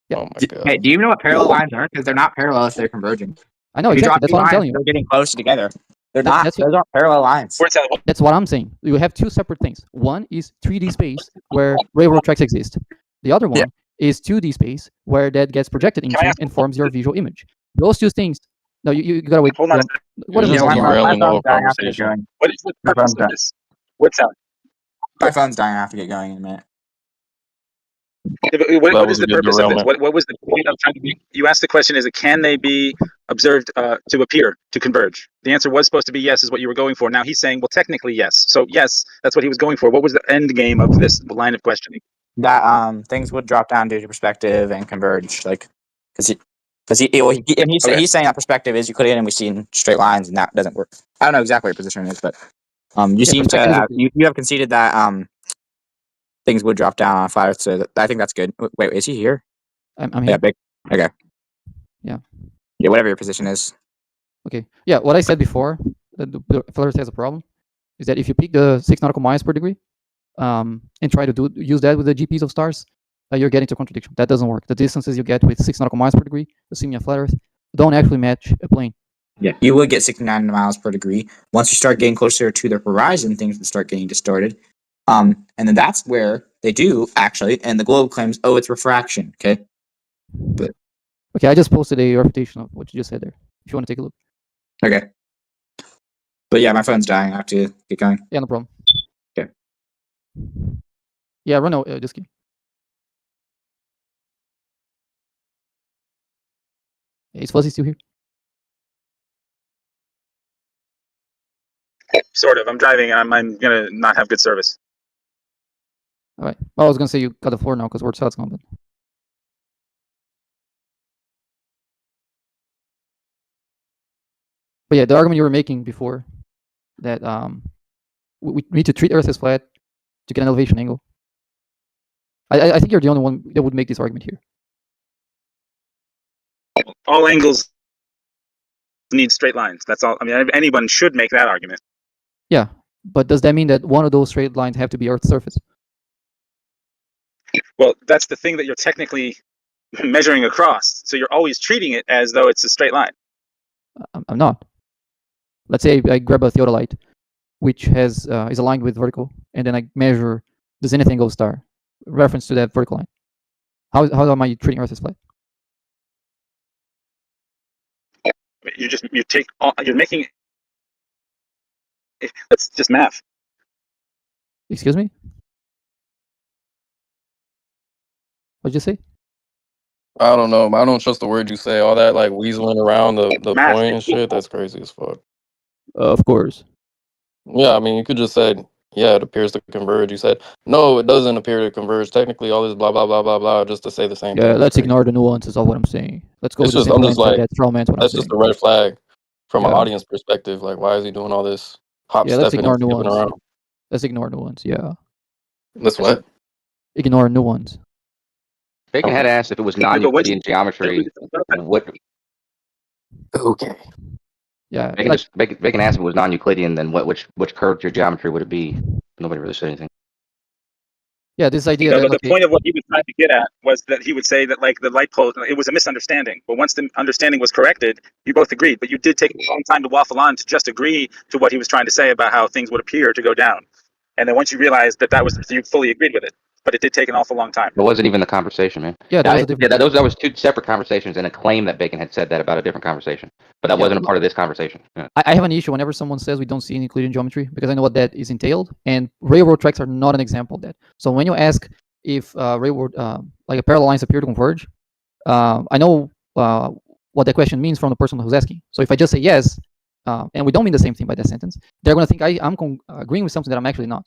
Yeah. Oh my god. Hey, do you know what parallel lines are? Because they're not parallel if they're converging. I know If you exactly. draw That's two what I'm lines, telling you. they're getting close together. They're That- not. that's Those aren't parallel lines. That's what I'm saying. You have two separate things. One is 3D space where railroad tracks exist. The other one is 2D space where that gets projected into and forms your visual image. Those two things. No, you gotta wait. Hold on. What is You're this? just my derailing the whole phone's dying after conversation. going. What is the My purpose phone's of dying. this? What's that? My phone's dying. I have to get going in a minute. What is was a the good purpose of this? derailment. What was the point of trying to be? You asked the question: is it can they be observed to appear to converge? The answer was supposed to be yes, is what you were going for. Now he's saying, well, technically yes. So yes, that's what he was going for. What was the end game of this line of questioning? That things would drop down due to perspective and converge, because Because he's saying that perspective is Euclidean, and we've seen straight lines, and that doesn't work. I don't know exactly what your position is, but you seem to you have conceded that things would drop down on a flat Earth, so I think that's good. Wait, is he here? I'm here. Yeah, big. Okay. Yeah. Yeah, whatever your position is. Okay. Yeah, what I said before, that the flat Earth has a problem, is that if you pick the 6 nautical miles per degree, and try to use that with the GPs of stars, you're getting to contradiction. That doesn't work. The distances you get with 6 nautical miles per degree, assuming a flat Earth, don't actually match a plane. Yeah, you would get 69 miles per degree. Once you start getting closer to the horizon, things would start getting distorted. And then that's where they do actually, and the globe claims, oh, it's refraction. Okay. But okay, I just posted a refutation of what you just said there. If you want to take a look. Okay. But yeah, my phone's dying. I have to get going. Yeah, no problem. Okay. Yeah, Reno, just kidding. Is Fuzzy still here? Sort of. I'm driving and I'm gonna not have good service. All right. Well, I was gonna say you got the floor now because Wordsalad's gone. But yeah, the argument you were making before that we need to treat Earth as flat to get an elevation angle. I think you're the only one that would make this argument here. All angles need straight lines. That's all. I mean, anyone should make that argument. Yeah, but does that mean that one of those straight lines have to be Earth's surface? Well, that's the thing that you're technically measuring across. So you're always treating it as though it's a straight line. I'm not. Let's say I grab a theodolite, which has is aligned with vertical, and then I measure the zenith angle star, reference to that vertical line. How am I treating Earth as flat? You're making. It's just math. Excuse me? What'd you say? I don't know. I don't trust the word you say. All that like weaseling around the Math. point and shit. That's crazy as fuck. Of course. Yeah, I mean, you could just say, yeah, it appears to converge. You said, no, it doesn't appear to converge. Technically, all this blah blah blah blah blah, just to say the same thing. Yeah, That's let's crazy. ignore the nuances of what I'm saying. Let's go It's with just, the I'm simple just answer like, that strawmans what I'm that's saying. just a red flag from an Yeah. audience perspective. Like, why is he doing all this hop Yeah, let's stepping ignore and skipping nuance. around? Let's ignore nuance. Yeah. That's what? Ignore nuance. Bacon had asked if it was non-Euclidean geometry. What? Okay. Yeah. Bacon asked if it was non-Euclidean. Then which curvature geometry would it be? Nobody really said anything. Yeah, this idea No, that but the point of what he was trying to get at was that he would say that like the light pole, it was a misunderstanding. But once the understanding was corrected, you both agreed. But you did take a long time to waffle on to just agree to what he was trying to say about how things would appear to go down. And then once you realized that was, you fully agreed with it. But it did take an awful long time. It wasn't even the conversation, man. Yeah, that was a different. That was two separate conversations, and a claim that Bacon had said that about a different conversation. But that wasn't a part of this conversation. Yeah. I have an issue whenever someone says we don't see any Euclidean geometry because I know what that is entailed, and railroad tracks are not an example of that. So when you ask if railroad like a parallel lines appear to converge, I know what that question means from the person who's asking. So if I just say yes, and we don't mean the same thing by that sentence, they're going to think I'm agreeing with something that I'm actually not.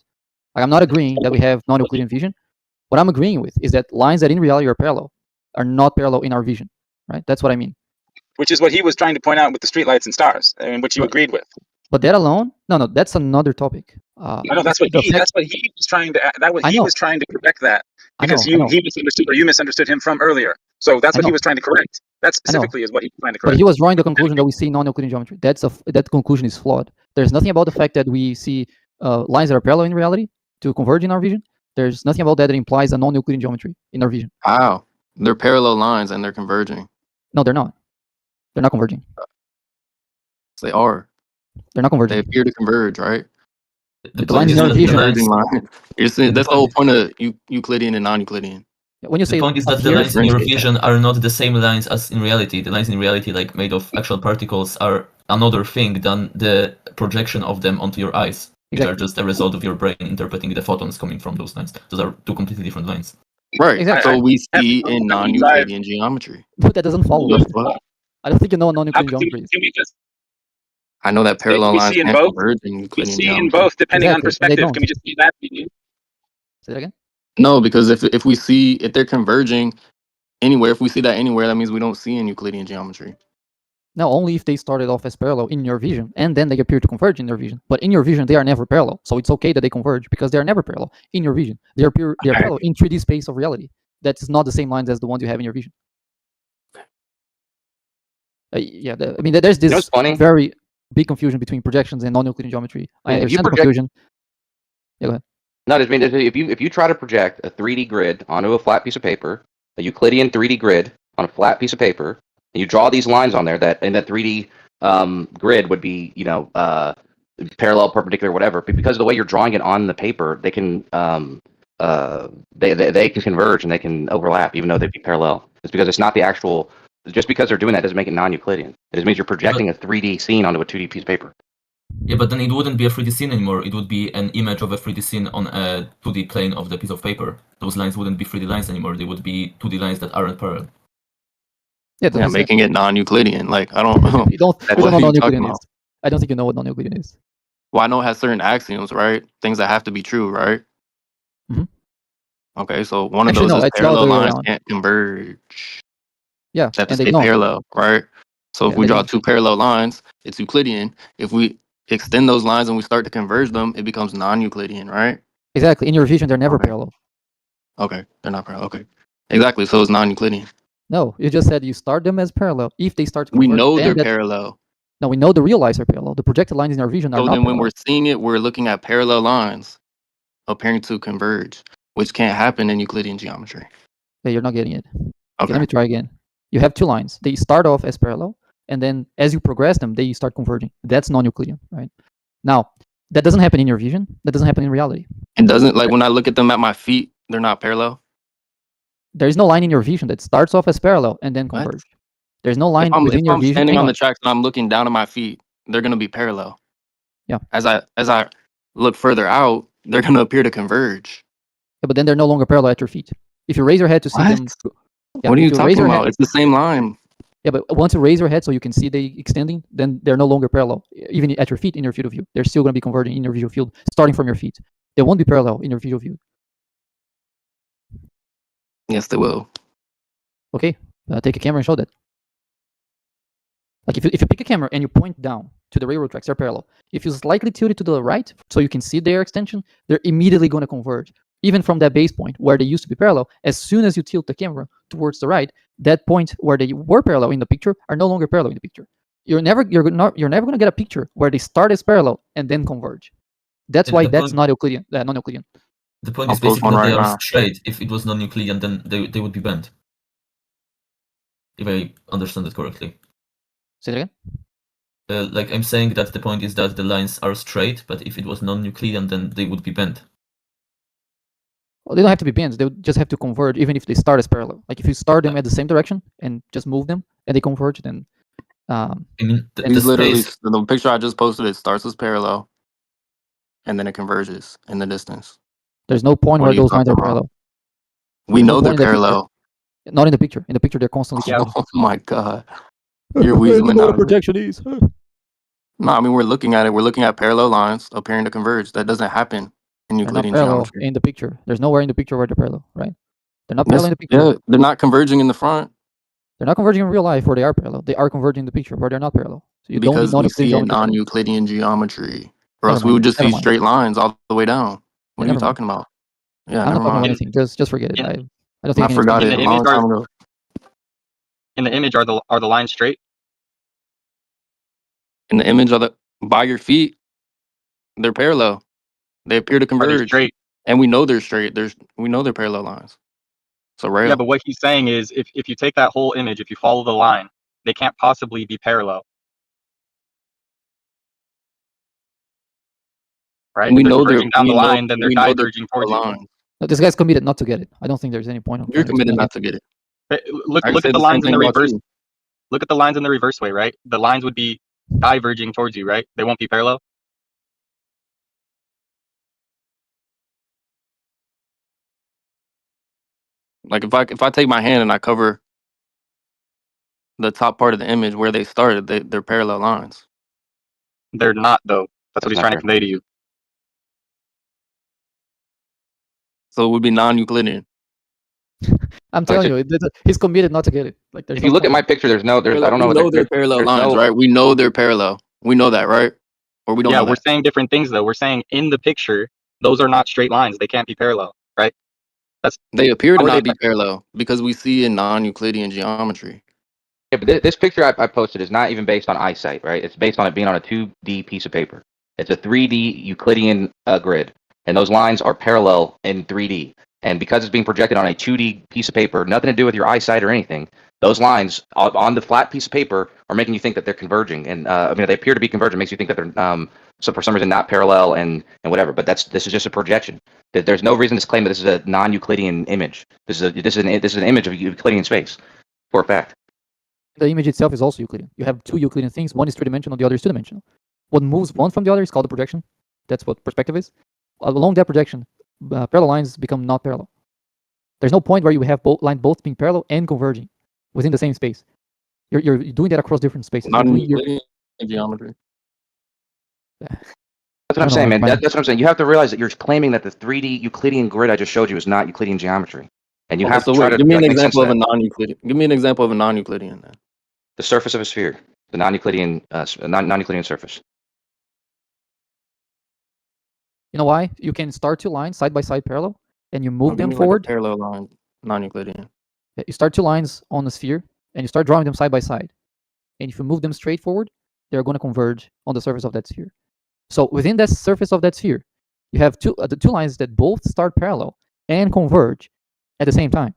Like I'm not agreeing that we have non-Euclidean vision. What I'm agreeing with is that lines that in reality are parallel are not parallel in our vision, right? That's what I mean. Which is what he was trying to point out with the streetlights and stars, and which you agreed with. But that alone, no, that's another topic. No, that's what he was trying to. He was trying to correct that because he misunderstood or you misunderstood him from earlier. So that's what he was trying to correct. That specifically is what he was trying to correct. But he was drawing the conclusion that we see non-Euclidean geometry. That conclusion is flawed. There's nothing about the fact that we see lines that are parallel in reality to converge in our vision. There's nothing about that implies a non-Euclidean geometry in our vision. How? They're parallel lines and they're converging. No, they're not. They're not converging. They are. They're not converging. They appear to converge, right? The lines in our vision. That's the whole point of Euclidean and non-Euclidean. When you say the point is that the lines in your vision are not the same lines as in reality. The lines in reality, like made of actual particles, are another thing than the projection of them onto your eyes. Which are just a result of your brain interpreting the photons coming from those lines. Those are two completely different lines. Right. Exactly. So we see in non-Euclidean geometry. But that doesn't follow. I don't think you know non-Euclidean geometry is. I know that parallel lines can converge in Euclidean geometry. We see geometry. in both, depending on perspective. Can we just see that? Say that again? No, because if they're converging, anywhere, if we see that anywhere, that means we don't see in Euclidean geometry. No, only if they started off as parallel in your vision, and then they appear to converge in your vision. But in your vision, they are never parallel, so it's okay that they converge because they are never parallel in your vision. They are parallel in 3D space of reality. That's not the same lines as the ones you have in your vision. Yeah, I mean, there's You know this what's funny? very big confusion between projections and non-Euclidean geometry. I Yeah, if you understand the project- confusion. Yeah, go ahead. No, I mean, if you try to project a 3D grid onto a flat piece of paper, a Euclidean 3D grid on a flat piece of paper, and you draw these lines on there that in that 3D grid would be, parallel, perpendicular, whatever. But because of the way you're drawing it on the paper, they can they can converge and they can overlap, even though they'd be parallel. It's because it's not the actual. Just because they're doing that doesn't make it non-Euclidean. It just means you're projecting a 3D scene onto a 2D piece of paper. Yeah, but then it wouldn't be a 3D scene anymore. It would be an image of a 3D scene on a 2D plane of the piece of paper. Those lines wouldn't be 3D lines anymore. They would be 2D lines that aren't parallel. Yeah, making it non-Euclidean. Like I don't know. You don't know what non-Euclidean is. I don't think you know what non-Euclidean is. Well, I know it has certain axioms, right? Things that have to be true, right? Mm-hmm. Okay, so one Actually, of those no, is it's the parallel other way lines around. can't converge. Yeah, They have to and they stay don't. parallel, right? So if Yeah, we they draw don't. two parallel lines, it's Euclidean. If we extend those lines and we start to converge them, it becomes non-Euclidean, right? Exactly. In your vision, they're never parallel. Okay, they're not parallel. Okay, exactly. So it's non-Euclidean. No, you just said you start them as parallel. If they start to converge, We know then they're that's- parallel. No, we know the real lines are parallel. The projected lines in our vision are So not then when parallel. we're seeing it, we're looking at parallel lines appearing to converge, which can't happen in Euclidean geometry. Yeah, you're not getting it. Okay. Let me try again. You have two lines. They start off as parallel, and then as you progress them, they start converging. That's non-Euclidean, right? Now, that doesn't happen in your vision. That doesn't happen in reality. It doesn't, like when I look at them at my feet, they're not parallel. There is no line in your vision that starts off as parallel and then converge. There's no line within your I'm vision. standing Hang on the tracks and I'm looking down at my feet, they're gonna be parallel. Yeah. As I look further out, they're gonna appear to converge. Yeah, but then they're no longer parallel at your feet. If you raise your head to see them, What are if you raise talking your about? head- It's the same line. Yeah, but once you raise your head so you can see they extending, then they're no longer parallel. Even at your feet in your field of view, they're still going to be converging in your visual field, starting from your feet. They won't be parallel in your visual view. Yes, they will. Okay, take a camera and show that. Like if you pick a camera and you point down to the railroad tracks, they're parallel. If you slightly tilt it to the right so you can see their extension, they're immediately going to converge. Even from that base point where they used to be parallel, as soon as you tilt the camera towards the right, that point where they were parallel in the picture are no longer parallel in the picture. You're never going to get a picture where they start as parallel and then converge. That's why that's not Euclidean, non-Euclidean. The point is basically that they are straight. If it was non-Euclidean, then they would be bent. If I understand it correctly. Say it again? Like I'm saying that the point is that the lines are straight, but if it was non-Euclidean, then they would be bent. Well, they don't have to be bent. They just have to converge, even if they start as parallel. Like if you start them at the same direction and just move them, and they converge, then. These literally, the picture I just posted, it starts as parallel, and then it converges in the distance. There's no point where those lines are parallel. We know they're parallel. Not in the picture. In the picture, they're constantly converging. Oh my god, you're weaseling out. Projection is. No, I mean we're looking at it. We're looking at parallel lines appearing to converge. That doesn't happen in Euclidean geometry. In the picture. There's nowhere in the picture where they're parallel, right? They're not parallel in the picture. Yeah, they're not converging in the front. They're not converging in real life where they are parallel. They are converging in the picture where they're not parallel. So you because don't we see a non-Euclidean geometry, or else we would just see straight lines all the way down. What are you talking about? Yeah, I'm not talking about anything. Just forget it. I don't think I forgot it a long time ago. In the image, are the lines straight? In the image of by your feet, they're parallel. They appear to converge. Straight? And we know they're straight. We know they're parallel lines. So rail. Yeah, but what he's saying is if you take that whole image, if you follow the line, they can't possibly be parallel. Right? We if know they're down the line, then they're diverging towards you. No, this guy's committed not to get it. I don't think there's any point. You're committed not to get it. Look at the lines in the reverse. Look at the lines in the reverse way, right? The lines would be diverging towards you, right? They won't be parallel. Like if I take my hand and I cover the top part of the image where they started, they're parallel lines. They're not, though. That's what he's trying to convey to you. So it would be non-Euclidean. I'm So it's telling you, he's committed not to get it. Like, there's if no you look at point. my picture, there's no, there's I don't know We what know they're parallel there's lines, no. right? We know they're parallel. We know that, right? Or we don't Yeah, know we're that. saying different things though. We're saying in the picture, those are not straight lines. They can't be parallel, right? They appear How to are they not be parallel because we see in non-Euclidean geometry. Yeah, but this picture I posted is not even based on eyesight, right? It's based on it being on a 2D piece of paper. It's a 3D Euclidean grid, and those lines are parallel in 3D. And because it's being projected on a 2D piece of paper, nothing to do with your eyesight or anything, those lines on the flat piece of paper are making you think that they're converging. And I mean, they appear to be converging. Makes you think that they're so for some reason not parallel and whatever. But this is just a projection. There's no reason to claim that this is a non-Euclidean image. This is an image of Euclidean space for a fact. The image itself is also Euclidean. You have two Euclidean things. One is three-dimensional, the other is two-dimensional. What moves one from the other is called the projection. That's what perspective is. Along that projection, parallel lines become not parallel. There's no point where you have both being parallel and converging within the same space. You're doing that across different spaces. Non-Euclidean geometry. That's what I'm saying, man. That's what I'm saying. You have to realize that you're claiming that the 3D Euclidean grid I just showed you is not Euclidean geometry, and you have to try to give me an make sense example of of a that. non-Euclidean. Give me an example of a non-Euclidean then. The surface of a sphere, the non-Euclidean non-Euclidean surface. You know why? You can start two lines side by side parallel, and you move them Like a forward. parallel line, non-Euclidean. You start two lines on the sphere, and you start drawing them side by side. And if you move them straight forward, they're going to converge on the surface of that sphere. So within that surface of that sphere, you have the two lines that both start parallel and converge at the same time.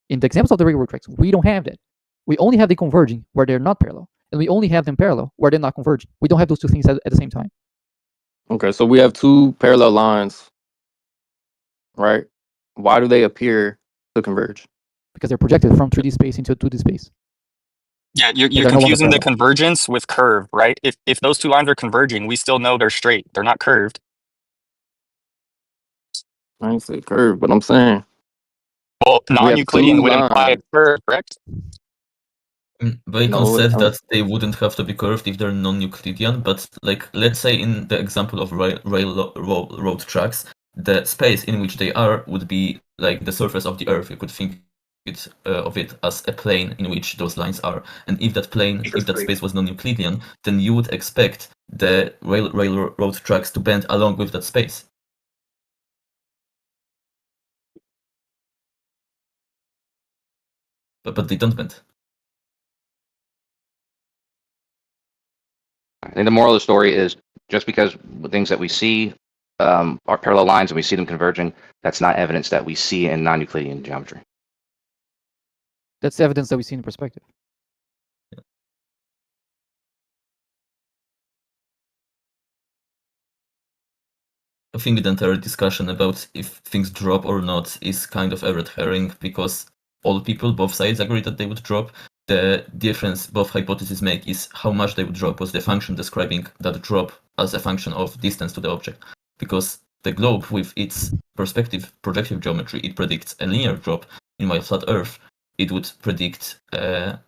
In the examples of the regular tracks, we don't have that. We only have the converging where they're not parallel, and we only have them parallel where they're not converging. We don't have those two things at the same time. Okay, so we have two parallel lines, right? Why do they appear to converge? Because they're projected from 3D space into 2D space. Yeah, you're confusing the convergence with curve, right? If those two lines are converging, we still know they're straight. They're not curved. I ain't say curve, but I'm saying. Well, non-Euclidean would imply a curve, correct? Bacon said that they wouldn't have to be curved if they're non-Euclidean, but like let's say in the example of railroad tracks, the space in which they are would be like the surface of the Earth. You could think of it as a plane in which those lines are, and if that space was non-Euclidean, then you would expect the railroad tracks to bend along with that space. But they don't bend. I think the moral of the story is just because the things that we see are parallel lines and we see them converging, that's not evidence that we see in non-Euclidean geometry. That's evidence that we see in perspective. I think the entire discussion about if things drop or not is kind of a red herring, because all people, both sides, agree that they would drop. The difference both hypotheses make is how much they would drop was the function describing that drop as a function of distance to the object. Because the globe, with its perspective projective geometry, it predicts a linear drop. In my flat Earth, it would predict an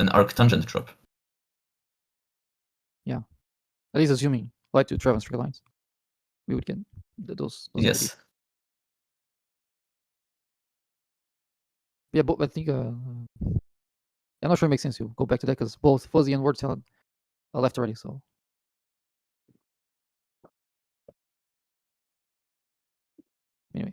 arctangent drop. Yeah, at least assuming light to travel in straight lines, we would get those yes. Yeah, but I think I'm not sure it makes sense to go back to that because both Fuzzy and Wordsalad are left already. So anyway.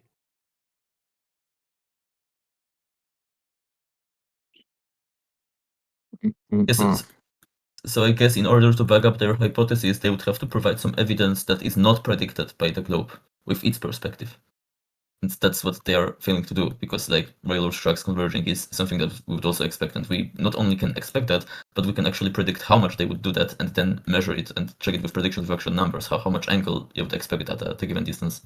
Yes, so I guess in order to back up their hypothesis, they would have to provide some evidence that is not predicted by the globe with its perspective. And that's what they are failing to do, because like railroad tracks converging is something that we would also expect, and we not only can expect that, but we can actually predict how much they would do that and then measure it and check it with predictions of actual numbers, how much angle you would expect it at a given distance.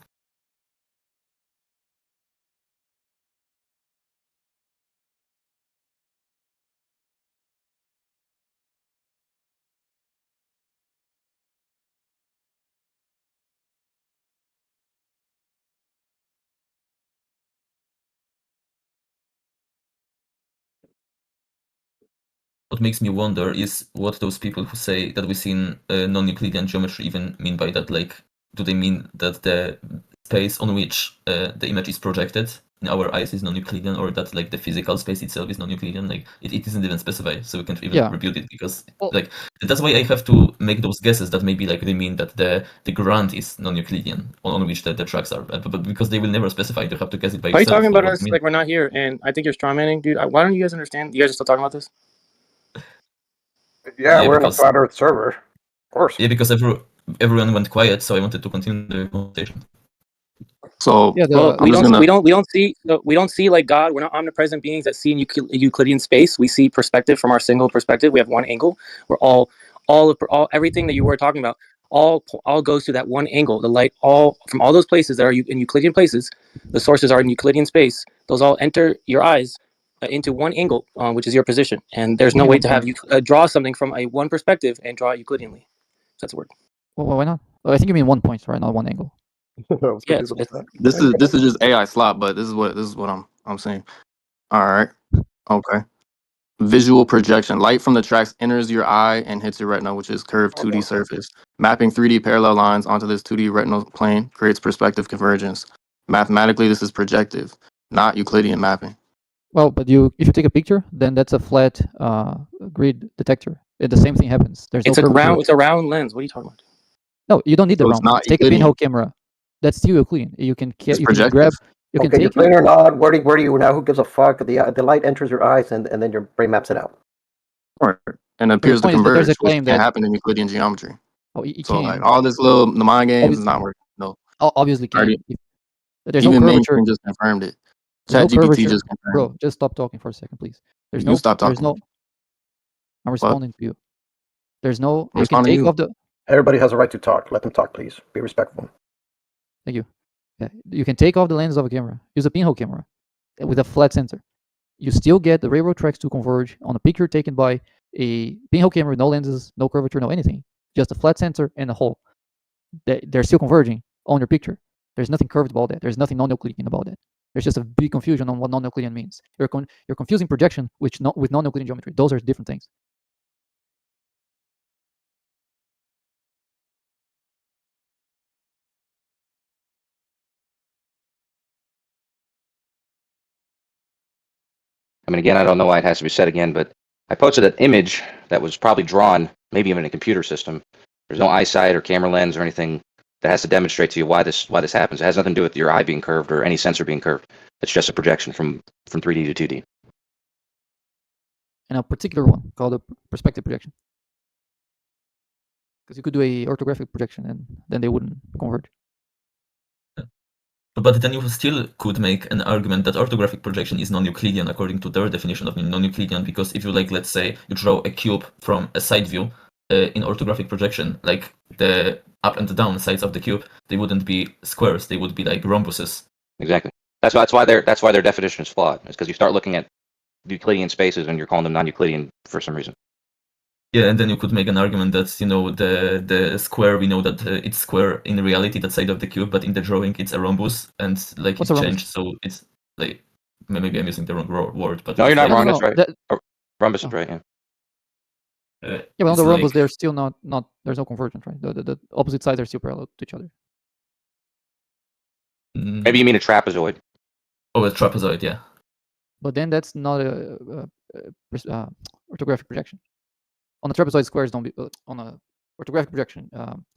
What makes me wonder is what those people who say that we see in non-Euclidean geometry even mean by that. Like, do they mean that the space on which the image is projected in our eyes is non-Euclidean, or that like the physical space itself is non-Euclidean. Like it isn't even specified, so we can't even Yeah. rebuild it because Well- like that's why I have to make those guesses that maybe like they mean that the grant is non-Euclidean on which the tracks are, but because they will never specify, you have to guess it by Why are you yourself. talking about what it us means. like we're not here? And I think you're strawmanning, dude. Why don't you guys understand? You guys are still talking about this? Yeah, Yeah, we're in a because- flat Earth server. Of course. Yeah, because everyone went quiet, so I wanted to continue the conversation. So Yeah, Well, I'm just gonna. we don't see like God. We're not omnipresent beings that see in Euclidean space. We see perspective from our single perspective. We have one angle. We're all everything that you were talking about all goes to that one angle. The light all from all those places that are in Euclidean places. The sources are in Euclidean space. Those all enter your eyes into one angle, which is your position. And there's no way to have you draw something from a one perspective and draw it Euclideanly. That's a word. Well, why not? Oh, I think you mean 1 point, right? Not one angle. Yeah, This is just AI slop, but this is what I'm saying. All right. Okay. Visual projection. Light from the tracks enters your eye and hits your retina, which is curved 2D surface. Mapping 3D parallel lines onto this 2D retinal plane creates perspective convergence. Mathematically, this is projective, not Euclidean mapping. Well, but if you take a picture, then that's a flat grid detector. The same thing happens. There's It's no curvature. it's a round lens. What are you talking about? No, you don't need the So it's round. not lens. Take a Euclidean. pinhole camera. That's still Euclidean. You can It's grab. projective. You can Okay, you're take playing it. or not? Where do you now? Who gives a fuck? The light enters your eyes and then your brain maps it out. Right. And appears to point is that there's converge, a which claim can't that- happen in Euclidean geometry. Oh, it So can. like all this little the mind games is not working. No. Obviously can. Already- There's no Even curvature. mainstream just confirmed it. There's no ChatGPT curvature. just confirmed. Bro, just stop talking for a second, please. There's You no. stop There's talking. no. I'm responding to you. There's no. I'm You can responding to take you. off the. Everybody has a right to talk. Let them talk, please. Be respectful. Thank you. Yeah, you can take off the lens of a camera. Use a pinhole camera with a flat sensor. You still get the railroad tracks to converge on a picture taken by a pinhole camera, no lenses, no curvature, no anything. Just a flat sensor and a hole. They're still converging on your picture. There's nothing curved about that. There's nothing non-Euclidean about that. There's just a big confusion on what non-Euclidean means. You're confusing projection with non-Euclidean geometry. Those are different things. I mean, again, I don't know why it has to be said again, but I posted an image that was probably drawn, maybe even in a computer system. There's no eyesight or camera lens or anything that has to demonstrate to you why this happens. It has nothing to do with your eye being curved or any sensor being curved. It's just a projection from 3D to 2D. And a particular one called a perspective projection. Because you could do a orthographic projection and then they wouldn't converge. But then you still could make an argument that orthographic projection is non-Euclidean according to their definition of non-Euclidean, because if you let's say you draw a cube from a side view in orthographic projection, like the up and down sides of the cube, they wouldn't be squares; they would be like rhombuses. Exactly. That's why their definition is flawed. It's because you start looking at Euclidean spaces and you're calling them non-Euclidean for some reason. Yeah, and then you could make an argument that the square, we know that it's square in reality, that side of the cube, but in the drawing it's a rhombus, and What's it's a rhombus? changed, so it's like maybe I'm using the wrong word, but No, you're not like, wrong. no, That's right. that- Rhombus is right. Yeah. Yeah, but on it's the rhombus, like- there's still not. There's no convergence, right? The opposite sides are still parallel to each other. Maybe you mean a trapezoid. Oh, a trapezoid, yeah. But then that's not a orthographic projection. On a trapezoid, squares don't be on a orthographic projection.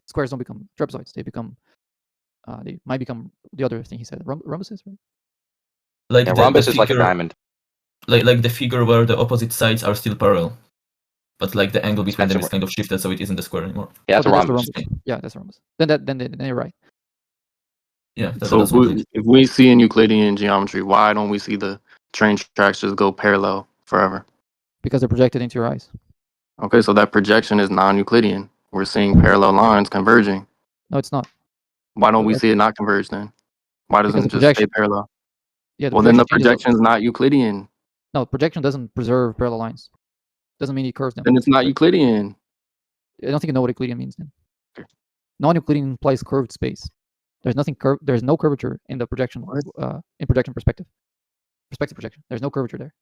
Squares don't become trapezoids. They might become the other thing he said, rhombuses, right? Like Yeah, the rhombus is like a figure- diamond. Like the figure where the opposite sides are still parallel, but like the angle between them That's is kind of shifted, so it isn't the square anymore. Yeah, that's Oh, a then the rhombus. Yeah, that's a rhombus. Then you're right. Yeah. So if we see in Euclidean geometry, why don't we see the train tracks just go parallel forever? Because they're projected into your eyes. Okay, so that projection is non-Euclidean. We're seeing parallel lines converging. No, it's not. Why don't we Well, see it not converge then? Why doesn't it Because the just stay projection- parallel? Yeah. Well, then the projection changes projection is not Euclidean. No, projection doesn't preserve parallel lines. Doesn't mean it curves them. Then it's not Euclidean. I don't think you know what Euclidean means then. Non-Euclidean implies curved space. There's nothing curved. There's no curvature in the projection. In projection perspective. Perspective projection. There's no curvature there.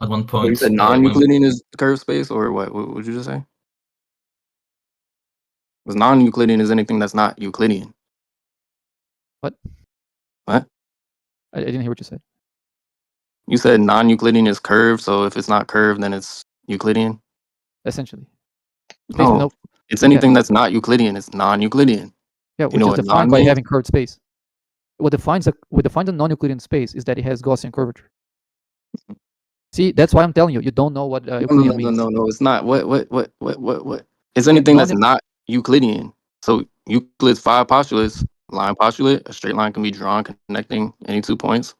At one So you point, said non-Euclidean is curved space, or what? What would you just say? Because non-Euclidean is anything that's not Euclidean. What? What? I didn't hear what you said. You said non-Euclidean is curved, so if it's not curved, then it's Euclidean. Essentially. No, it's anything that's not Euclidean. It's non-Euclidean. Yeah, You which know is what defined non by means? having curved space. What defines a non-Euclidean space is that it has Gaussian curvature. See, that's why I'm telling you, you don't know what Euclidean means. No, it's not. What? It's anything that's not Euclidean. So Euclid's 5 postulates: line postulate, a straight line can be drawn connecting any 2 points;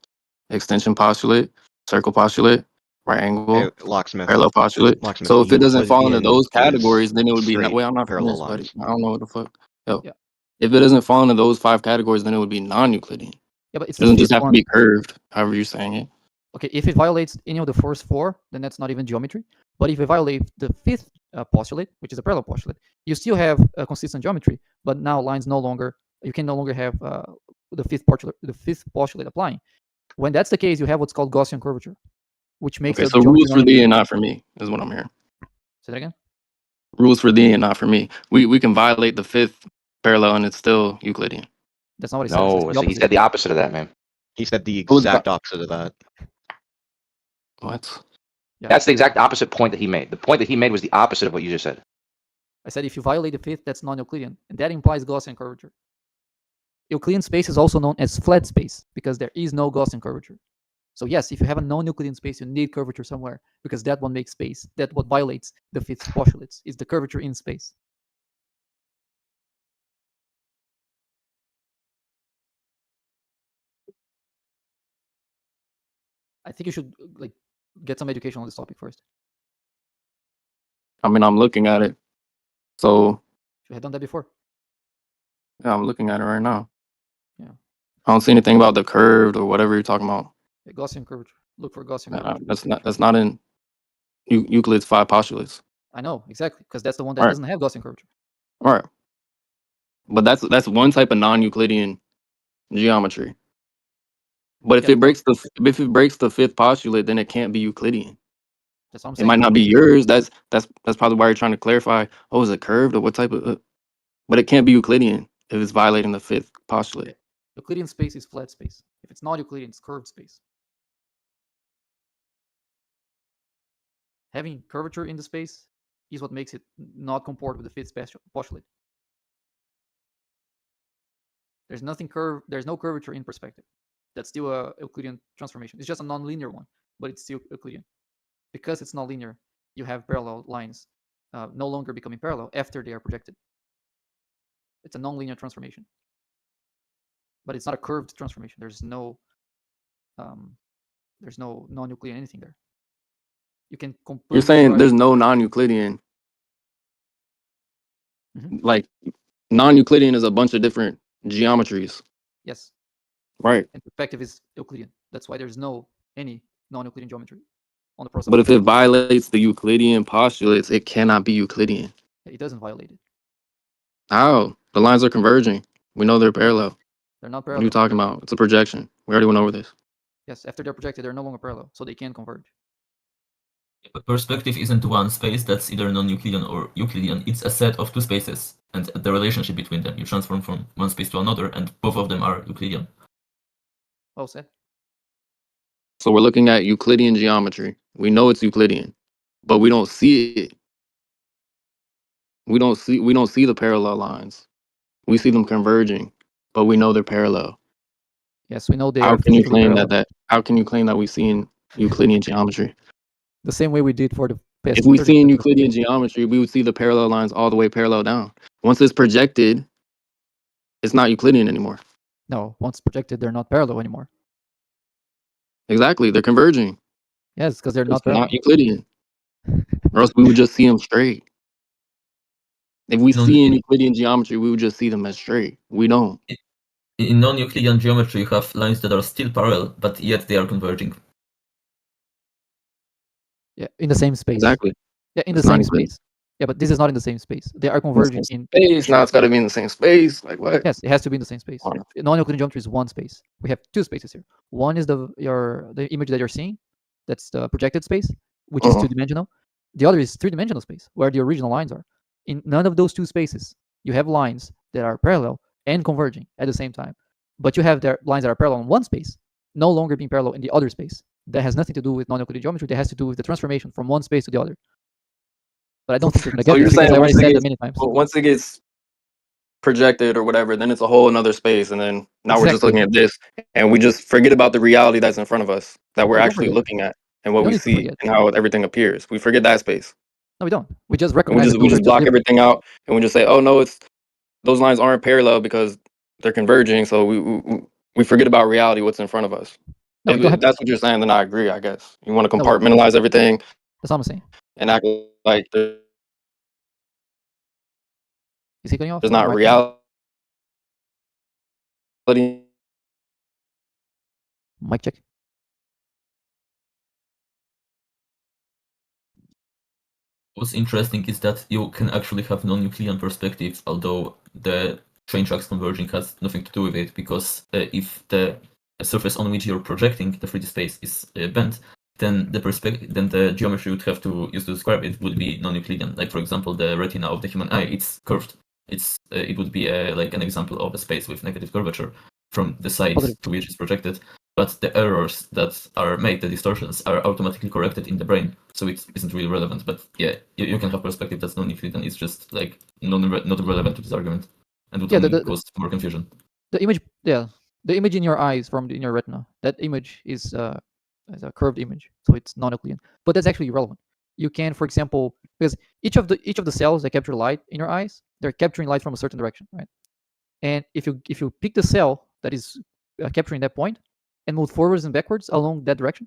extension postulate, circle postulate, right angle, Hey, locksmith. parallel postulate. Locksmith, So if it doesn't fall into Euclidean those is categories, then it would be straight wait, I'm not parallel finished, buddy. lines. I don't know what the fuck. Yo. Yeah. If it doesn't fall into those 5 categories, then it would be non-Euclidean. Yeah, but it's It doesn't just the have to be curved, however you're saying it. Okay, if it violates any of the first 4, then that's not even geometry. But if it violates the 5th postulate, which is a parallel postulate, you still have a consistent geometry, but now lines you can no longer have the 5th postulate applying. When that's the case, you have what's called Gaussian curvature, which makes Okay, so rules for thee and not for me is what I'm hearing. Say that again? Rules for thee and not for me. We can violate the 5th parallel and it's still Euclidean. That's not what he says. No, he said the opposite of that, man. He said the exact opposite of that. What? Yeah. That's the exact opposite point that he made. The point that he made was the opposite of what you just said. I said if you violate the 5th, that's non-Euclidean, and that implies Gaussian curvature. Euclidean space is also known as flat space because there is no Gaussian curvature. So yes, if you have a non-Euclidean space, you need curvature somewhere because that one makes space. That what violates the 5th postulates is the curvature in space. I think you should get some education on this topic first. I mean, I'm looking at it. So You had done that before. yeah, I'm looking at it right now. Yeah. I don't see anything about the curved or whatever you're talking about. Yeah, Gaussian curvature. Look for Gaussian curvature. That's not in Euclid's 5 postulates. I know exactly because that's the one that doesn't have Gaussian curvature. All right. But that's one type of non-Euclidean geometry. But if it breaks the 5th postulate, then it can't be Euclidean. That's what I'm It saying. might not be yours. That's probably why you're trying to clarify. Oh, is it curved or what type of? But it can't be Euclidean if it's violating the 5th postulate. Euclidean space is flat space. If it's not Euclidean, it's curved space. Having curvature in the space is what makes it not comport with the 5th postulate. There's nothing curved. There's no curvature in perspective. That's still a Euclidean transformation. It's just a non-linear one, but it's still Euclidean. Because it's not linear, you have parallel lines no longer becoming parallel after they are projected. It's a non-linear transformation, but it's not a curved transformation. There's no non-Euclidean anything there. You can completely. You're saying there's no non-Euclidean. Like non-Euclidean is a bunch of different geometries. Yes. Right. And perspective is Euclidean. That's why there's any non-Euclidean geometry on the process. But if it violates the Euclidean postulates, it cannot be Euclidean. It doesn't violate it. How? The lines are converging. We know they're parallel. They're not What are parallel. you talking about? It's a projection. We already went over this. Yes, after they're projected, they're no longer parallel, so they can converge. But perspective isn't one space that's either non-Euclidean or Euclidean. It's a set of 2 spaces and the relationship between them. You transform from one space to another, and both of them are Euclidean. Well said. So we're looking at Euclidean geometry. We know it's Euclidean, but we don't see it. We don't see the parallel lines. We see them converging, but we know they're parallel. Yes, we know they How are. can you claim parallel. how can you claim that we see in Euclidean geometry? The same way we did for the past. If we see in Euclidean geometry, we would see the parallel lines all the way parallel down. Once it's projected, it's not Euclidean anymore. No, once projected, they're not parallel anymore. Exactly, they're converging. Yes, because they're It's not parallel. not Euclidean. Or else we would just see them straight. If we see in Euclidean geometry, we would just see them as straight. We don't. In non-Euclidean geometry, you have lines that are still parallel, but yet they are converging. Yeah, in the same space. Exactly. Yeah, in the same space. Yeah, but this is not in the same space. They are converging in space. Now it's got to be in the same space. Like what? Yes, it has to be in the same space. Non-Euclidean geometry is one space. We have 2 spaces here. One is the image that you're seeing. That's the projected space, which is 2-dimensional. The other is 3-dimensional space, where the original lines are. In none of those 2 spaces You have lines that are parallel and converging at the same time, but you have their lines that are parallel in one space, no longer being parallel in the other space. That has nothing to do with non-Euclidean geometry. That has to do with the transformation from one space to the other. But I don't think you're gonna get there because I already said that many times. Once it gets projected or whatever, then it's a whole another space, and then now we're just looking at this, and we just forget about the reality that's in front of us that we're No, we don't actually forget. looking at and what We don't we need to see forget. and how everything appears. We forget that space. No, we don't. We just And recognize that we those are just block different. everything out, and we just say, oh no, it's those lines aren't parallel because they're converging. So we forget about reality, what's in front of us. No, we don't If have to. that's what you're saying, then I agree. I guess you want to No, compartmentalize everything that's all I'm saying. and act like there's Is he cutting off? not reality. Mic check. What's interesting is that you can actually have non-Euclidean perspectives, although the train tracks converging has nothing to do with it, because if the surface on which you're projecting the 3D space is bent, then the geometry you would have to use to describe it would be non-Euclidean. Like, for example, the retina of the human eye, it's curved. It would be like an example of a space with negative curvature from the side to which it's projected. But the errors that are made, the distortions, are automatically corrected in the brain, so it isn't really relevant. But yeah, you can have perspective that's non-Euclidean. It's just like not relevant to this argument, and would only cause more confusion. The image, the image in your eyes in your retina, that image is a curved image, so it's non-Euclidean. But that's actually irrelevant. You can, for example, because each of the cells that capture light in your eyes, they're capturing light from a certain direction, right? And if you pick the cell that is capturing that point and move forwards and backwards along that direction,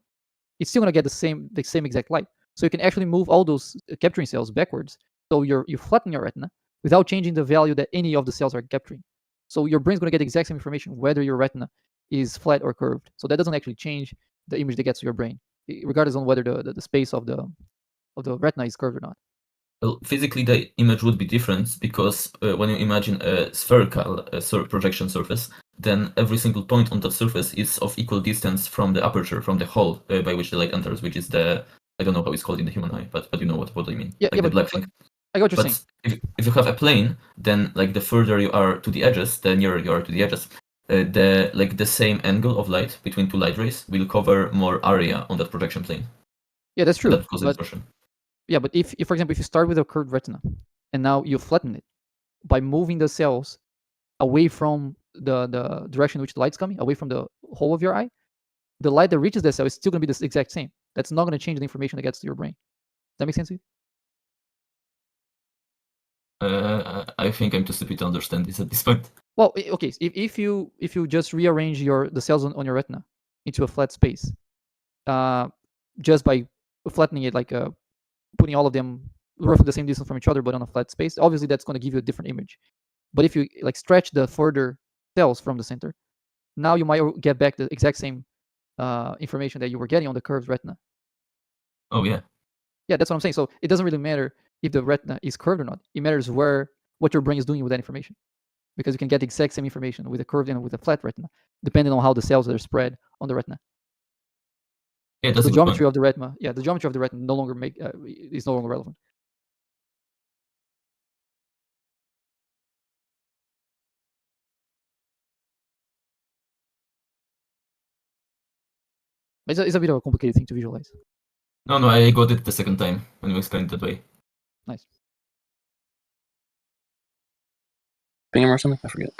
it's still gonna get the same exact light. So you can actually move all those capturing cells backwards. So you flatten your retina without changing the value that any of the cells are capturing. So your brain's gonna get the exact same information whether your retina is flat or curved. So that doesn't actually change the image that gets to your brain, regardless on whether the space of the retina is curved or not. Well, physically the image would be different because when you imagine a spherical projection surface, then every single point on that surface is of equal distance from the aperture, from the hole by which the light enters, which is the, I don't know how it's called in the human eye, but you know what I mean. Yeah, like the black thing. I got what you're saying. If you have a plane, then like the further you are to the edges, the nearer you are to the edges, the same angle of light between two light rays will cover more area on that projection plane. Yeah, that's true. That causes distortion. Yeah, but if for example, if you start with a curved retina and now you flatten it by moving the cells away from the direction in which the light's coming, away from the hole of your eye, the light that reaches that cell is still going to be the exact same. That's not going to change the information that gets to your brain. Does that make sense to you? I think I'm too stupid to understand this at this point. Well, okay. If you just rearrange the cells on your retina into a flat space, just by flattening it, like putting all of them roughly the same distance from each other, but on a flat space, obviously that's going to give you a different image. But if you like stretch the further cells from the center, now you might get back the exact same information that you were getting on the curved retina. Oh yeah. Yeah, that's what I'm saying. So it doesn't really matter if the retina is curved or not. It matters what your brain is doing with that information, because you can get the exact same information with a curved and with a flat retina, depending on how the cells are spread on the retina. Yeah, that's the geometry of the retina. Yeah, the geometry of the retina is no longer relevant. It's a bit of a complicated thing to visualize. No, I got it the second time when you explained it that way. Nice. Bingham or something? I forget.